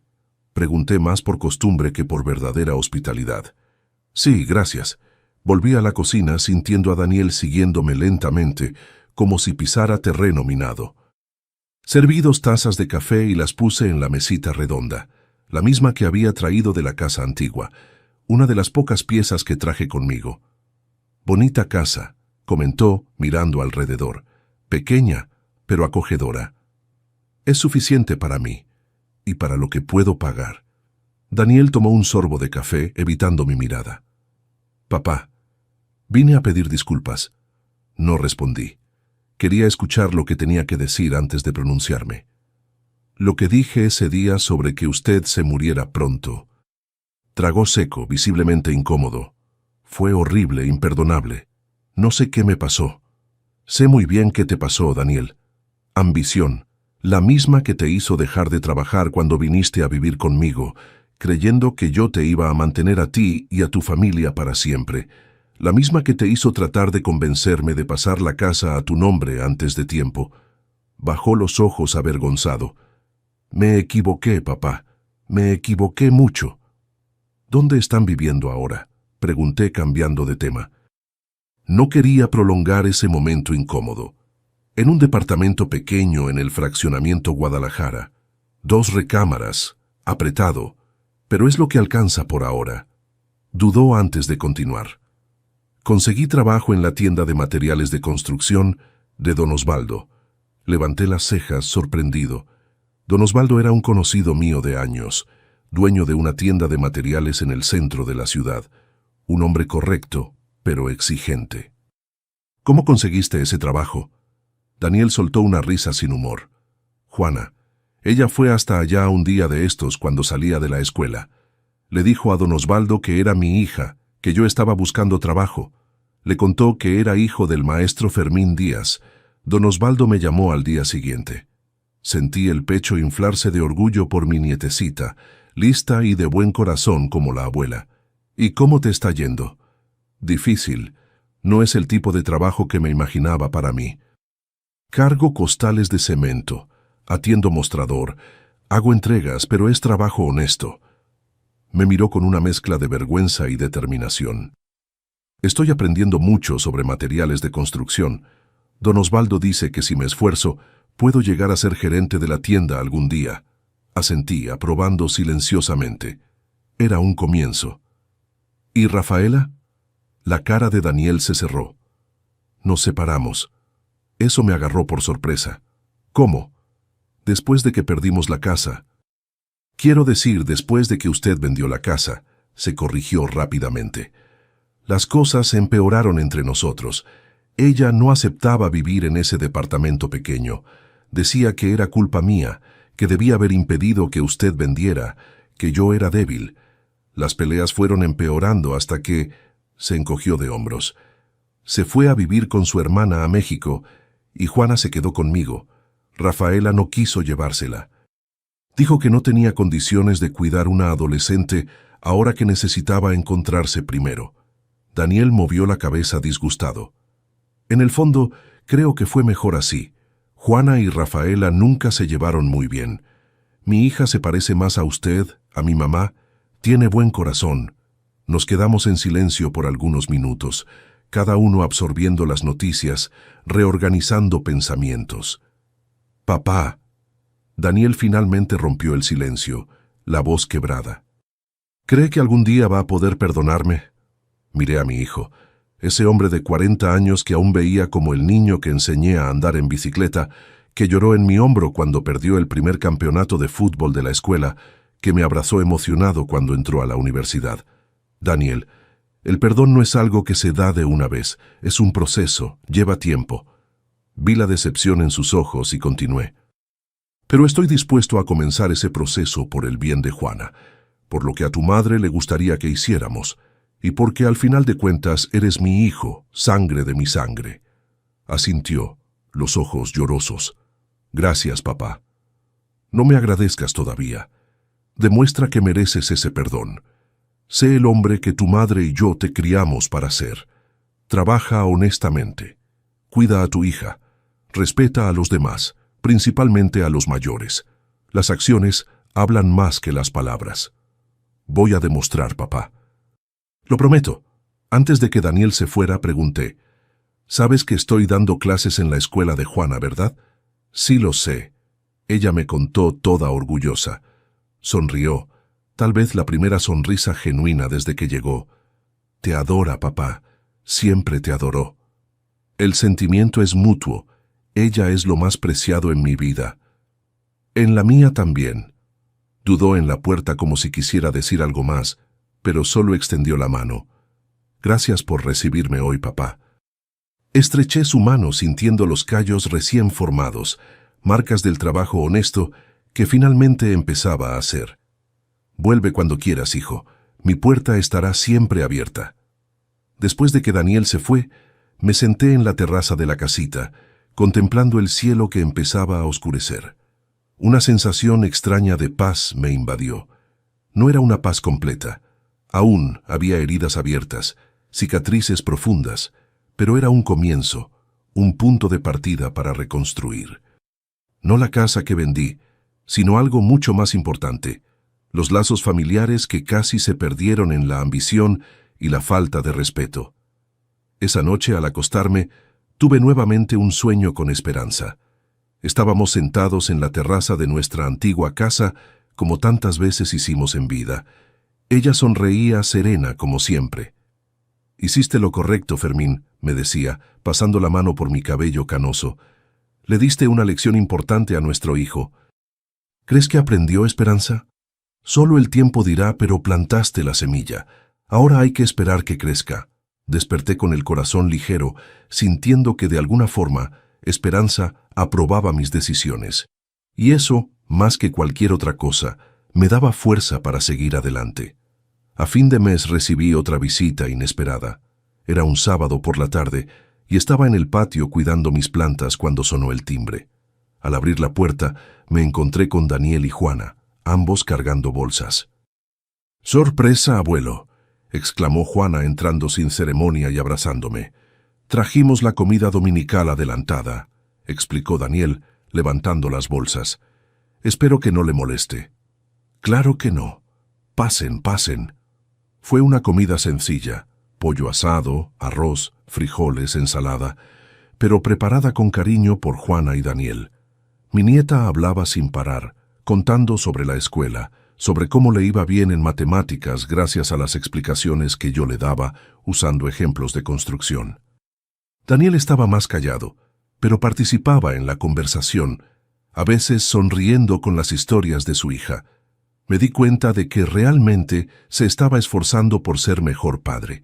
pregunté más por costumbre que por verdadera hospitalidad. Sí, gracias. Volví a la cocina sintiendo a Daniel siguiéndome lentamente, como si pisara terreno minado. Serví 2 tazas de café y las puse en la mesita redonda, la misma que había traído de la casa antigua, una de las pocas piezas que traje conmigo. Bonita casa, comentó mirando alrededor. Pequeña, pero acogedora. Es suficiente para mí, y para lo que puedo pagar. Daniel tomó un sorbo de café, evitando mi mirada. Papá, vine a pedir disculpas. No respondí. Quería escuchar lo que tenía que decir antes de pronunciarme. Lo que dije ese día sobre que usted se muriera pronto. Tragó seco, visiblemente incómodo. Fue horrible, imperdonable. No sé qué me pasó. Sé muy bien qué te pasó, Daniel. Ambición, la misma que te hizo dejar de trabajar cuando viniste a vivir conmigo, creyendo que yo te iba a mantener a ti y a tu familia para siempre. La misma que te hizo tratar de convencerme de pasar la casa a tu nombre antes de tiempo. Bajó los ojos avergonzado. Me equivoqué, papá. Me equivoqué mucho. ¿Dónde están viviendo ahora?, pregunté cambiando de tema. No quería prolongar ese momento incómodo. En un departamento pequeño en el fraccionamiento Guadalajara. 2 recámaras, apretado, pero es lo que alcanza por ahora. Dudó antes de continuar. Conseguí trabajo en la tienda de materiales de construcción de Don Osvaldo. Levanté las cejas, sorprendido. Don Osvaldo era un conocido mío de años, dueño de una tienda de materiales en el centro de la ciudad. Un hombre correcto, pero exigente. ¿Cómo conseguiste ese trabajo? Daniel soltó una risa sin humor. Juana. Ella fue hasta allá un día de estos cuando salía de la escuela. Le dijo a don Osvaldo que era mi hija, que yo estaba buscando trabajo. Le contó que era hijo del maestro Fermín Díaz. Don Osvaldo me llamó al día siguiente. Sentí el pecho inflarse de orgullo por mi nietecita, lista y de buen corazón como la abuela. ¿Y cómo te está yendo? Difícil. No es el tipo de trabajo que me imaginaba para mí. Cargo costales de cemento, atiendo mostrador, hago entregas, pero es trabajo honesto. Me miró con una mezcla de vergüenza y determinación. Estoy aprendiendo mucho sobre materiales de construcción. Don Osvaldo dice que si me esfuerzo, puedo llegar a ser gerente de la tienda algún día. Asentí, aprobando silenciosamente. Era un comienzo. ¿Y Rafaela? La cara de Daniel se cerró. Nos separamos. Eso me agarró por sorpresa. ¿Cómo? Después de que perdimos la casa. Quiero decir, después de que usted vendió la casa, se corrigió rápidamente. Las cosas empeoraron entre nosotros. Ella no aceptaba vivir en ese departamento pequeño. Decía que era culpa mía, que debía haber impedido que usted vendiera, que yo era débil. Las peleas fueron empeorando hasta que se encogió de hombros. Se fue a vivir con su hermana a México y Juana se quedó conmigo. Rafaela no quiso llevársela. Dijo que no tenía condiciones de cuidar una adolescente ahora que necesitaba encontrarse primero. Daniel movió la cabeza disgustado. En el fondo, creo que fue mejor así. Juana y Rafaela nunca se llevaron muy bien. Mi hija se parece más a usted, a mi mamá. Tiene buen corazón. Nos quedamos en silencio por algunos minutos, cada uno absorbiendo las noticias, reorganizando pensamientos. Papá. Daniel finalmente rompió el silencio, la voz quebrada. ¿Cree que algún día va a poder perdonarme? Miré a mi hijo, ese hombre de 40 años que aún veía como el niño que enseñé a andar en bicicleta, que lloró en mi hombro cuando perdió el primer campeonato de fútbol de la escuela, que me abrazó emocionado cuando entró a la universidad. Daniel, el perdón no es algo que se da de una vez, es un proceso, lleva tiempo. Vi la decepción en sus ojos y continué. Pero estoy dispuesto a comenzar ese proceso por el bien de Juana, por lo que a tu madre le gustaría que hiciéramos, y porque al final de cuentas eres mi hijo, sangre de mi sangre. Asintió, los ojos llorosos. Gracias, papá. No me agradezcas todavía. Demuestra que mereces ese perdón. Sé el hombre que tu madre y yo te criamos para ser. Trabaja honestamente. Cuida a tu hija. Respeta a los demás, principalmente a los mayores. Las acciones hablan más que las palabras. Voy a demostrar, papá. Lo prometo. Antes de que Daniel se fuera, pregunté, «¿Sabes que estoy dando clases en la escuela de Juana, verdad?» «Sí lo sé». Ella me contó toda orgullosa. Sonrió, tal vez la primera sonrisa genuina desde que llegó. «Te adora, papá. Siempre te adoró. El sentimiento es mutuo. Ella es lo más preciado en mi vida. En la mía también». Dudó en la puerta como si quisiera decir algo más, pero solo extendió la mano. «Gracias por recibirme hoy, papá». Estreché su mano sintiendo los callos recién formados, marcas del trabajo honesto que finalmente empezaba a hacer. «Vuelve cuando quieras, hijo. Mi puerta estará siempre abierta». Después de que Daniel se fue, me senté en la terraza de la casita, contemplando el cielo que empezaba a oscurecer. Una sensación extraña de paz me invadió. No era una paz completa. Aún había heridas abiertas, cicatrices profundas, pero era un comienzo, un punto de partida para reconstruir. No la casa que vendí, sino algo mucho más importante, los lazos familiares que casi se perdieron en la ambición y la falta de respeto. Esa noche, al acostarme, tuve nuevamente un sueño con esperanza. Estábamos sentados en la terraza de nuestra antigua casa, como tantas veces hicimos en vida. Ella sonreía serena como siempre. «Hiciste lo correcto, Fermín», me decía, pasando la mano por mi cabello canoso. «Le diste una lección importante a nuestro hijo». «¿Crees que aprendió, Esperanza?» «Solo el tiempo dirá, pero plantaste la semilla. Ahora hay que esperar que crezca». Desperté con el corazón ligero, sintiendo que de alguna forma Esperanza aprobaba mis decisiones. Y eso, más que cualquier otra cosa, me daba fuerza para seguir adelante. A fin de mes recibí otra visita inesperada. Era un sábado por la tarde y estaba en el patio cuidando mis plantas cuando sonó el timbre. Al abrir la puerta, me encontré con Daniel y Juana, ambos cargando bolsas. «¡Sorpresa, abuelo!», exclamó Juana entrando sin ceremonia y abrazándome. «Trajimos la comida dominical adelantada», explicó Daniel, levantando las bolsas. «Espero que no le moleste». «Claro que no. Pasen, pasen». Fue una comida sencilla, pollo asado, arroz, frijoles, ensalada, pero preparada con cariño por Juana y Daniel. Mi nieta hablaba sin parar, contando sobre la escuela, sobre cómo le iba bien en matemáticas gracias a las explicaciones que yo le daba usando ejemplos de construcción. Daniel estaba más callado, pero participaba en la conversación, a veces sonriendo con las historias de su hija. Me di cuenta de que realmente se estaba esforzando por ser mejor padre,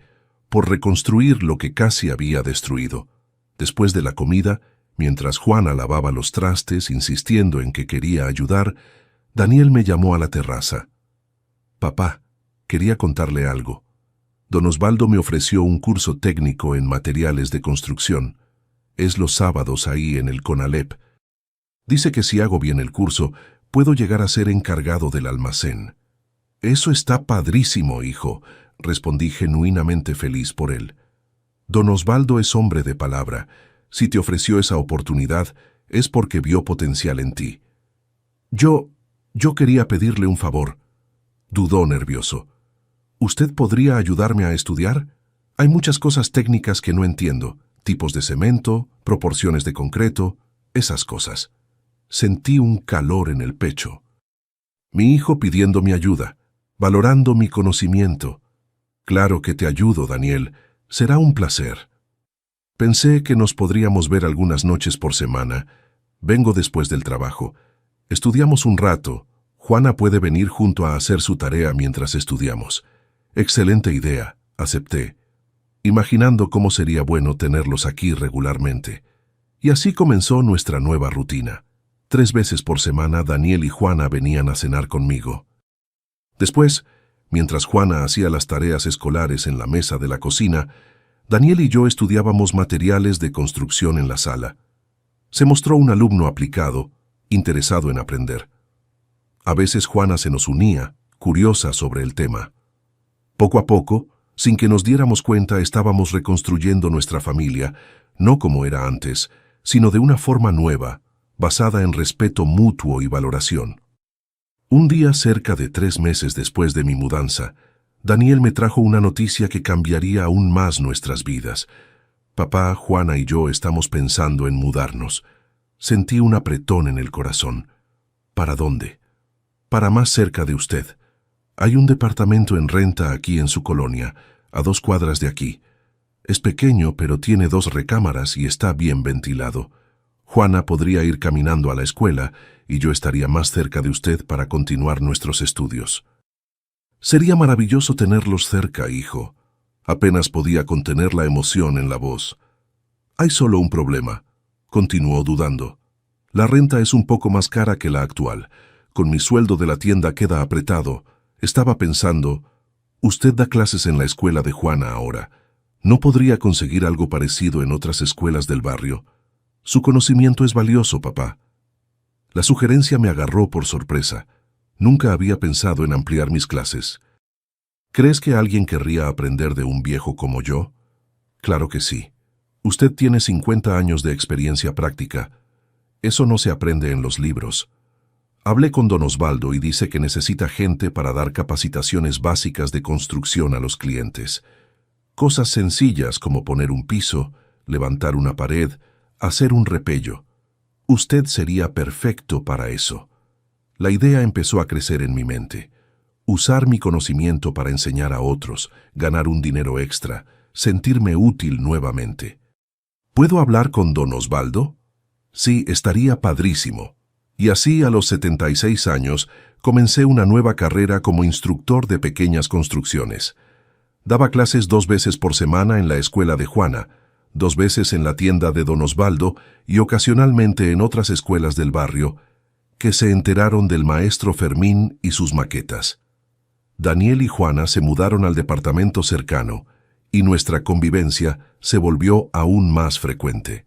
por reconstruir lo que casi había destruido. Después de la comida, mientras Juana lavaba los trastes insistiendo en que quería ayudar, Daniel me llamó a la terraza. «Papá, quería contarle algo. Don Osvaldo me ofreció un curso técnico en materiales de construcción. Es los sábados ahí en el CONALEP. Dice que si hago bien el curso, puedo llegar a ser encargado del almacén». «Eso está padrísimo, hijo», respondí genuinamente feliz por él. «Don Osvaldo es hombre de palabra. Si te ofreció esa oportunidad, es porque vio potencial en ti». Yo quería pedirle un favor». Dudó nervioso. «¿Usted podría ayudarme a estudiar? Hay muchas cosas técnicas que no entiendo. Tipos de cemento, proporciones de concreto, esas cosas». Sentí un calor en el pecho. Mi hijo pidiendo mi ayuda, valorando mi conocimiento. «Claro que te ayudo, Daniel. Será un placer». Pensé que nos podríamos ver algunas noches por semana. Vengo después del trabajo. Estudiamos un rato. Juana puede venir junto a hacer su tarea mientras estudiamos. Excelente idea, acepté, imaginando cómo sería bueno tenerlos aquí regularmente. Y así comenzó nuestra nueva rutina. 3 veces por semana Daniel y Juana venían a cenar conmigo. Después, mientras Juana hacía las tareas escolares en la mesa de la cocina, Daniel y yo estudiábamos materiales de construcción en la sala. Se mostró un alumno aplicado, interesado en aprender. A veces Juana se nos unía, curiosa sobre el tema. Poco a poco, sin que nos diéramos cuenta, estábamos reconstruyendo nuestra familia, no como era antes, sino de una forma nueva, basada en respeto mutuo y valoración. Un día, cerca de 3 meses después de mi mudanza, Daniel me trajo una noticia que cambiaría aún más nuestras vidas. Papá, Juana y yo estamos pensando en mudarnos. Sentí un apretón en el corazón. ¿Para dónde? Para más cerca de usted. Hay un departamento en renta aquí en su colonia, a 2 cuadras de aquí. Es pequeño, pero tiene 2 recámaras y está bien ventilado. Juana podría ir caminando a la escuela y yo estaría más cerca de usted para continuar nuestros estudios. Sería maravilloso tenerlos cerca, hijo. Apenas podía contener la emoción en la voz. Hay solo un problema, continuó dudando. La renta es un poco más cara que la actual. Con mi sueldo de la tienda queda apretado. Estaba pensando, usted da clases en la escuela de Juana ahora. ¿No podría conseguir algo parecido en otras escuelas del barrio? Su conocimiento es valioso, papá. La sugerencia me agarró por sorpresa. Nunca había pensado en ampliar mis clases. ¿Crees que alguien querría aprender de un viejo como yo? Claro que sí. Usted tiene 50 años de experiencia práctica. Eso no se aprende en los libros. Hablé con don Osvaldo y dice que necesita gente para dar capacitaciones básicas de construcción a los clientes. Cosas sencillas como poner un piso, levantar una pared, hacer un repello. Usted sería perfecto para eso. La idea empezó a crecer en mi mente. Usar mi conocimiento para enseñar a otros, ganar un dinero extra, sentirme útil nuevamente. ¿Puedo hablar con don Osvaldo? Sí, estaría padrísimo. Y así, a los 76 años, comencé una nueva carrera como instructor de pequeñas construcciones. Daba clases 2 veces por semana en la escuela de Juana, 2 veces en la tienda de don Osvaldo y ocasionalmente en otras escuelas del barrio, que se enteraron del maestro Fermín y sus maquetas. Daniel y Juana se mudaron al departamento cercano y nuestra convivencia se volvió aún más frecuente.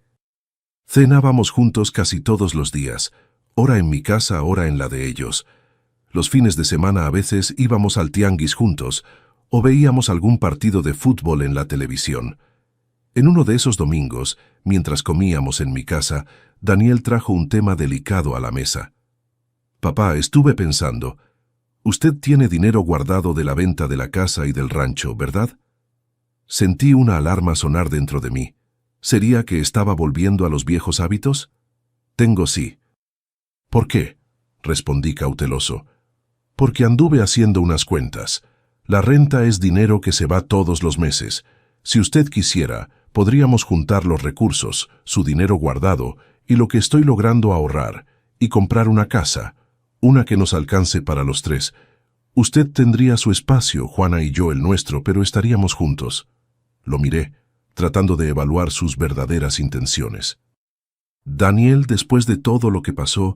Cenábamos juntos casi todos los días, ora en mi casa, ora en la de ellos. Los fines de semana a veces íbamos al tianguis juntos o veíamos algún partido de fútbol en la televisión. En uno de esos domingos, mientras comíamos en mi casa, Daniel trajo un tema delicado a la mesa. Papá, estuve pensando, usted tiene dinero guardado de la venta de la casa y del rancho, ¿verdad? Sentí una alarma sonar dentro de mí. ¿Sería que estaba volviendo a los viejos hábitos? Tengo sí. ¿Por qué? Respondí cauteloso. Porque anduve haciendo unas cuentas. La renta es dinero que se va todos los meses. Si usted quisiera, podríamos juntar los recursos, su dinero guardado y lo que estoy logrando ahorrar, y comprar una casa, una que nos alcance para los 3. Usted tendría su espacio, Juana y yo el nuestro, pero estaríamos juntos. Lo miré, tratando de evaluar sus verdaderas intenciones. Daniel, después de todo lo que pasó,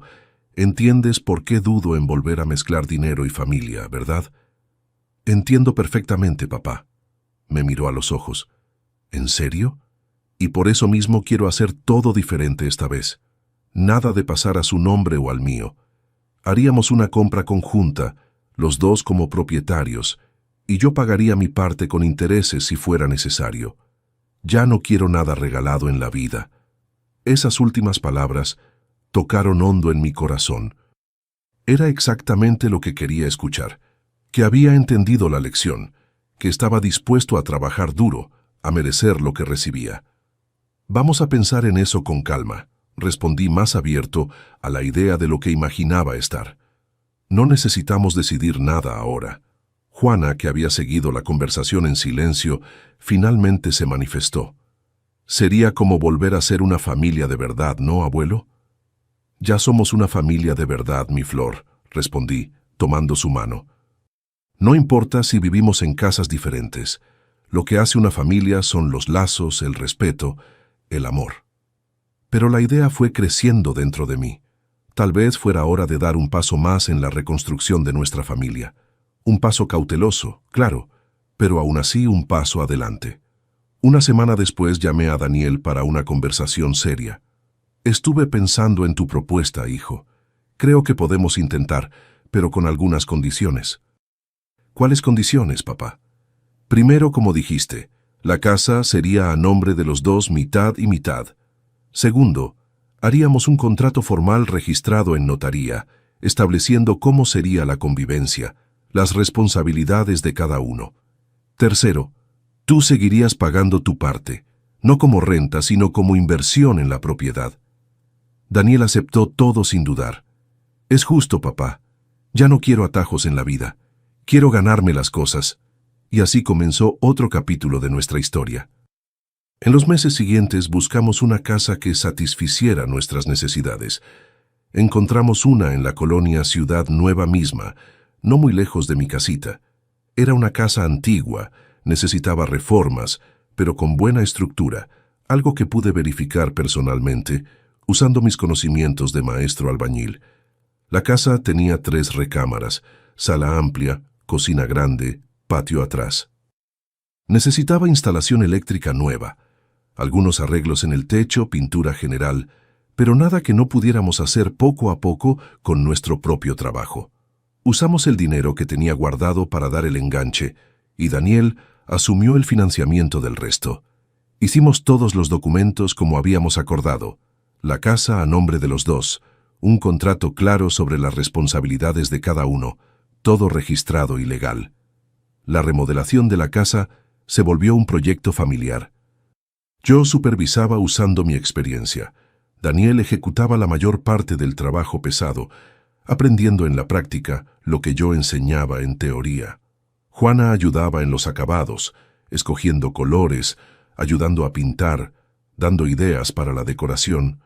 entiendes por qué dudo en volver a mezclar dinero y familia, ¿verdad? Entiendo perfectamente, papá. Me miró a los ojos. ¿En serio? Y por eso mismo quiero hacer todo diferente esta vez. Nada de pasar a su nombre o al mío. Haríamos una compra conjunta, los 2 como propietarios, y yo pagaría mi parte con intereses si fuera necesario. Ya no quiero nada regalado en la vida. Esas últimas palabras tocaron hondo en mi corazón. Era exactamente lo que quería escuchar, que había entendido la lección, que estaba dispuesto a trabajar duro, a merecer lo que recibía. Vamos a pensar en eso con calma, respondí más abierto a la idea de lo que imaginaba estar. No necesitamos decidir nada ahora. Juana, que había seguido la conversación en silencio, finalmente se manifestó. Sería como volver a ser una familia de verdad, ¿no, abuelo? Ya somos una familia de verdad, mi flor, respondí, tomando su mano. No importa si vivimos en casas diferentes. Lo que hace una familia son los lazos, el respeto, el amor. Pero la idea fue creciendo dentro de mí. Tal vez fuera hora de dar un paso más en la reconstrucción de nuestra familia. Un paso cauteloso, claro, pero aún así un paso adelante. Una semana después llamé a Daniel para una conversación seria. Estuve pensando en tu propuesta, hijo. Creo que podemos intentar, pero con algunas condiciones. ¿Cuáles condiciones, papá? Primero, como dijiste, la casa sería a nombre de los dos mitad y mitad. Segundo, haríamos un contrato formal registrado en notaría, estableciendo cómo sería la convivencia, las responsabilidades de cada uno. Tercero, tú seguirías pagando tu parte, no como renta, sino como inversión en la propiedad. Daniel aceptó todo sin dudar. Es justo, papá. Ya no quiero atajos en la vida. Quiero ganarme las cosas. Y así comenzó otro capítulo de nuestra historia. En los meses siguientes buscamos una casa que satisficiera nuestras necesidades. Encontramos una en la colonia Ciudad Nueva misma, no muy lejos de mi casita. Era una casa antigua, necesitaba reformas, pero con buena estructura, algo que pude verificar personalmente, usando mis conocimientos de maestro albañil. La casa tenía 3 recámaras, sala amplia, cocina grande, patio atrás. Necesitaba instalación eléctrica nueva, algunos arreglos en el techo, pintura general, pero nada que no pudiéramos hacer poco a poco con nuestro propio trabajo. Usamos el dinero que tenía guardado para dar el enganche, y Daniel asumió el financiamiento del resto. Hicimos todos los documentos como habíamos acordado, la casa a nombre de los dos, un contrato claro sobre las responsabilidades de cada uno, todo registrado y legal. La remodelación de la casa se volvió un proyecto familiar. Yo supervisaba usando mi experiencia. Daniel ejecutaba la mayor parte del trabajo pesado, aprendiendo en la práctica lo que yo enseñaba en teoría. Juana ayudaba en los acabados, escogiendo colores, ayudando a pintar, dando ideas para la decoración.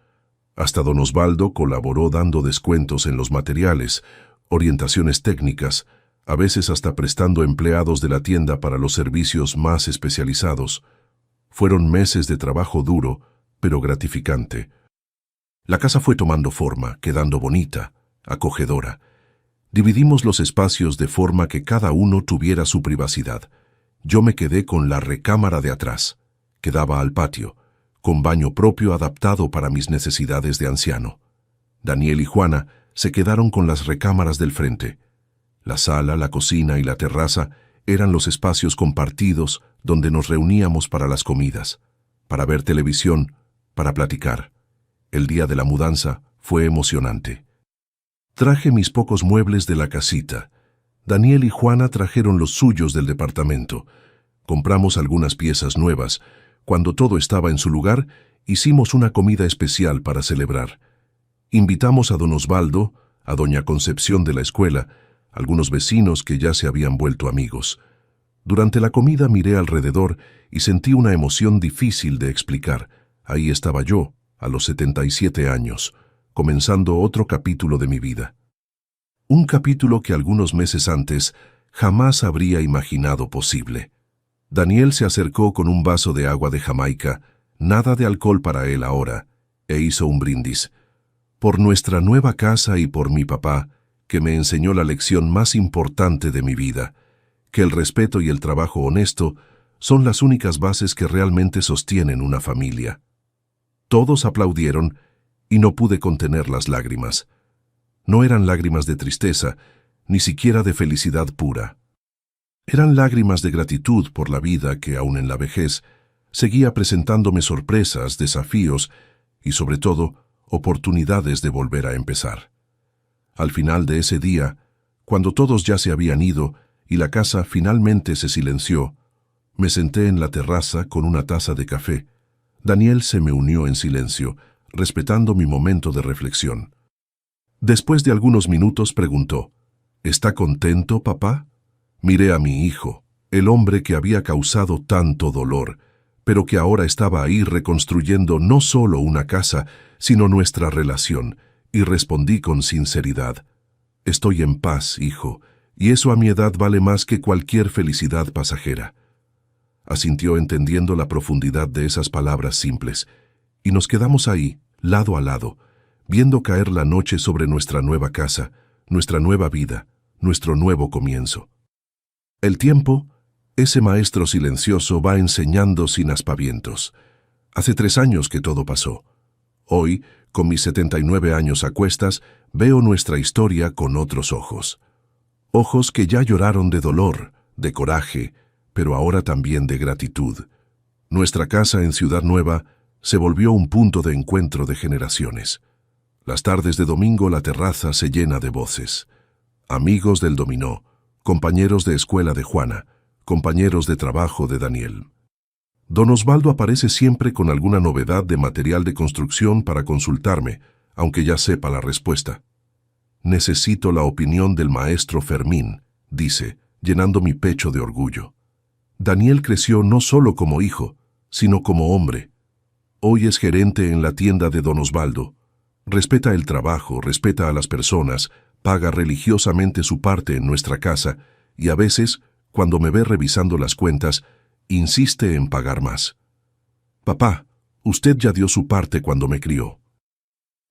Hasta don Osvaldo colaboró dando descuentos en los materiales, orientaciones técnicas, a veces hasta prestando empleados de la tienda para los servicios más especializados. Fueron meses de trabajo duro, pero gratificante. La casa fue tomando forma, quedando bonita, acogedora. Dividimos los espacios de forma que cada uno tuviera su privacidad. Yo me quedé con la recámara de atrás, que daba al patio, con baño propio adaptado para mis necesidades de anciano. Daniel y Juana se quedaron con las recámaras del frente. La sala, la cocina y la terraza eran los espacios compartidos donde nos reuníamos para las comidas, para ver televisión, para platicar. El día de la mudanza fue emocionante. Traje mis pocos muebles de la casita. Daniel y Juana trajeron los suyos del departamento. Compramos algunas piezas nuevas. Cuando todo estaba en su lugar, hicimos una comida especial para celebrar. Invitamos a don Osvaldo, a doña Concepción de la escuela, algunos vecinos que ya se habían vuelto amigos. Durante la comida miré alrededor y sentí una emoción difícil de explicar. Ahí estaba yo, a los 77 años, comenzando otro capítulo de mi vida. Un capítulo que algunos meses antes jamás habría imaginado posible. Daniel se acercó con un vaso de agua de Jamaica, nada de alcohol para él ahora, e hizo un brindis. Por nuestra nueva casa y por mi papá, que me enseñó la lección más importante de mi vida, que el respeto y el trabajo honesto son las únicas bases que realmente sostienen una familia. Todos aplaudieron y no pude contener las lágrimas. No eran lágrimas de tristeza, ni siquiera de felicidad pura. Eran lágrimas de gratitud por la vida que, aun en la vejez, seguía presentándome sorpresas, desafíos y, sobre todo, oportunidades de volver a empezar. Al final de ese día, cuando todos ya se habían ido y la casa finalmente se silenció, me senté en la terraza con una taza de café. Daniel se me unió en silencio, respetando mi momento de reflexión. Después de algunos minutos preguntó, ¿está contento, papá? Miré a mi hijo, el hombre que había causado tanto dolor, pero que ahora estaba ahí reconstruyendo no solo una casa, sino nuestra relación, y respondí con sinceridad, estoy en paz, hijo, y eso a mi edad vale más que cualquier felicidad pasajera. Asintió entendiendo la profundidad de esas palabras simples, y nos quedamos ahí, lado a lado, viendo caer la noche sobre nuestra nueva casa, nuestra nueva vida, nuestro nuevo comienzo. El tiempo, ese maestro silencioso, va enseñando sin aspavientos. Hace 3 años que todo pasó. Hoy, con mis 79 años a cuestas, veo nuestra historia con otros ojos. Ojos que ya lloraron de dolor, de coraje, pero ahora también de gratitud. Nuestra casa en Ciudad Nueva se volvió un punto de encuentro de generaciones. Las tardes de domingo la terraza se llena de voces. Amigos del dominó, compañeros de escuela de Juana, compañeros de trabajo de Daniel. Don Osvaldo aparece siempre con alguna novedad de material de construcción para consultarme, aunque ya sepa la respuesta. Necesito la opinión del maestro Fermín, dice, llenando mi pecho de orgullo. Daniel creció no solo como hijo, sino como hombre. Hoy es gerente en la tienda de Don Osvaldo. Respeta el trabajo, respeta a las personas, paga religiosamente su parte en nuestra casa y a veces, cuando me ve revisando las cuentas, insiste en pagar más. Papá, usted ya dio su parte cuando me crió.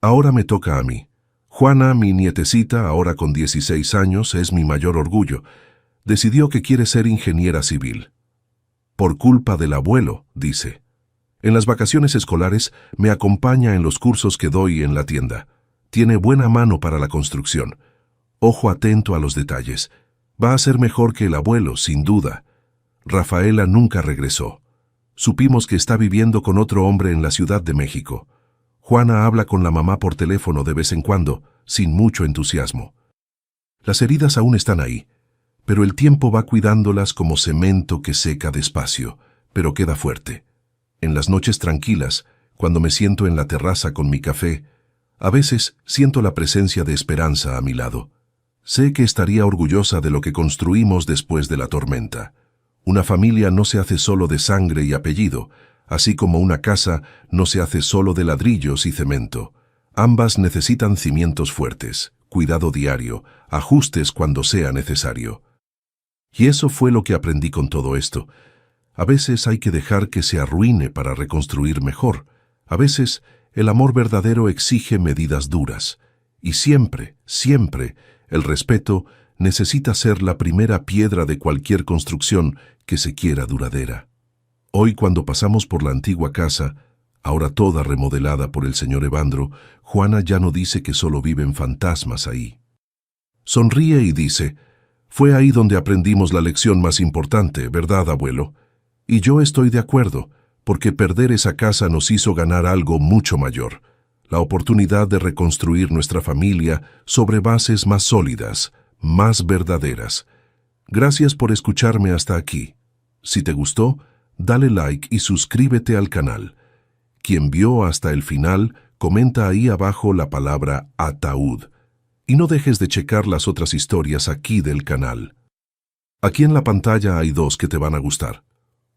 Ahora me toca a mí. Juana, mi nietecita, ahora con 16 años, es mi mayor orgullo. Decidió que quiere ser ingeniera civil. Por culpa del abuelo, dice. En las vacaciones escolares me acompaña en los cursos que doy en la tienda. Tiene buena mano para la construcción. Ojo atento a los detalles. Va a ser mejor que el abuelo, sin duda. Rafaela nunca regresó. Supimos que está viviendo con otro hombre en la Ciudad de México. Juana habla con la mamá por teléfono de vez en cuando, sin mucho entusiasmo. Las heridas aún están ahí, pero el tiempo va cuidándolas como cemento que seca despacio, pero queda fuerte. En las noches tranquilas, cuando me siento en la terraza con mi café, a veces siento la presencia de Esperanza a mi lado. Sé que estaría orgullosa de lo que construimos después de la tormenta. Una familia no se hace solo de sangre y apellido, así como una casa no se hace solo de ladrillos y cemento. Ambas necesitan cimientos fuertes, cuidado diario, ajustes cuando sea necesario. Y eso fue lo que aprendí con todo esto. A veces hay que dejar que se arruine para reconstruir mejor. A veces el amor verdadero exige medidas duras. Y siempre, siempre, el respeto necesita ser la primera piedra de cualquier construcción que se quiera duradera. Hoy, cuando pasamos por la antigua casa, ahora toda remodelada por el señor Evandro, Juana ya no dice que solo viven fantasmas ahí. Sonríe y dice, fue ahí donde aprendimos la lección más importante, ¿verdad, abuelo? Y yo estoy de acuerdo, porque perder esa casa nos hizo ganar algo mucho mayor, la oportunidad de reconstruir nuestra familia sobre bases más sólidas, más verdaderas. Gracias por escucharme hasta aquí. Si te gustó, dale like y suscríbete al canal. Quien vio hasta el final, comenta ahí abajo la palabra ataúd. Y no dejes de checar las otras historias aquí del canal. Aquí en la pantalla hay dos que te van a gustar.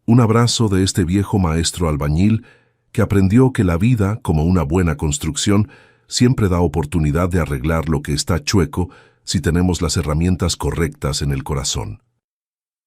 Un abrazo de este viejo maestro albañil que aprendió que la vida, como una buena construcción, siempre da oportunidad de arreglar lo que está chueco si tenemos las herramientas correctas en el corazón.